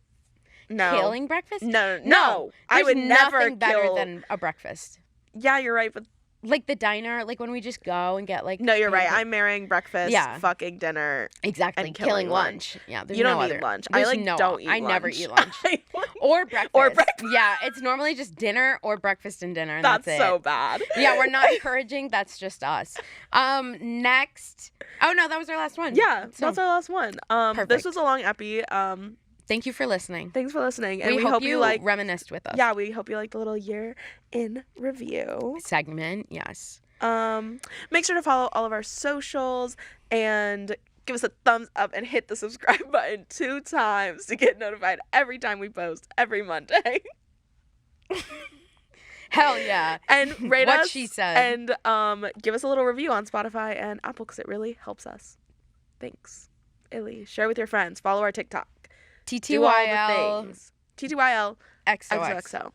No. Killing breakfast? No. I would never nothing better kill... than a breakfast. Yeah, you're right, but... Like the diner, like when we just go and get like... No, you're right. I'm marrying breakfast, Yeah. fucking dinner, exactly. and killing lunch. Yeah, there's You don't no eat other. lunch. I, There's like, no, don't eat I never lunch. eat lunch. Or breakfast. Or breakfast. Yeah, it's normally just dinner or breakfast and dinner, and That's that's so it. bad. Yeah, we're not encouraging. That's just us. Next. Oh, no, that was our last one. Yeah, So, that's our last one. This perfect. was a long epi. Thank you for listening. Thanks for listening. And we hope you like... reminisced with us. Yeah, we hope you liked the little year in review. Segment, yes. Make sure to follow all of our socials and give us a thumbs up and hit the subscribe button 2 times to get notified every time we post every Monday. Hell yeah. And rate What us. she said. And give us a little review on Spotify and Apple because it really helps us. Thanks. Illy. Share with your friends. Follow our TikTok. Do all the TTYL things. TTYL XOX. XOXO.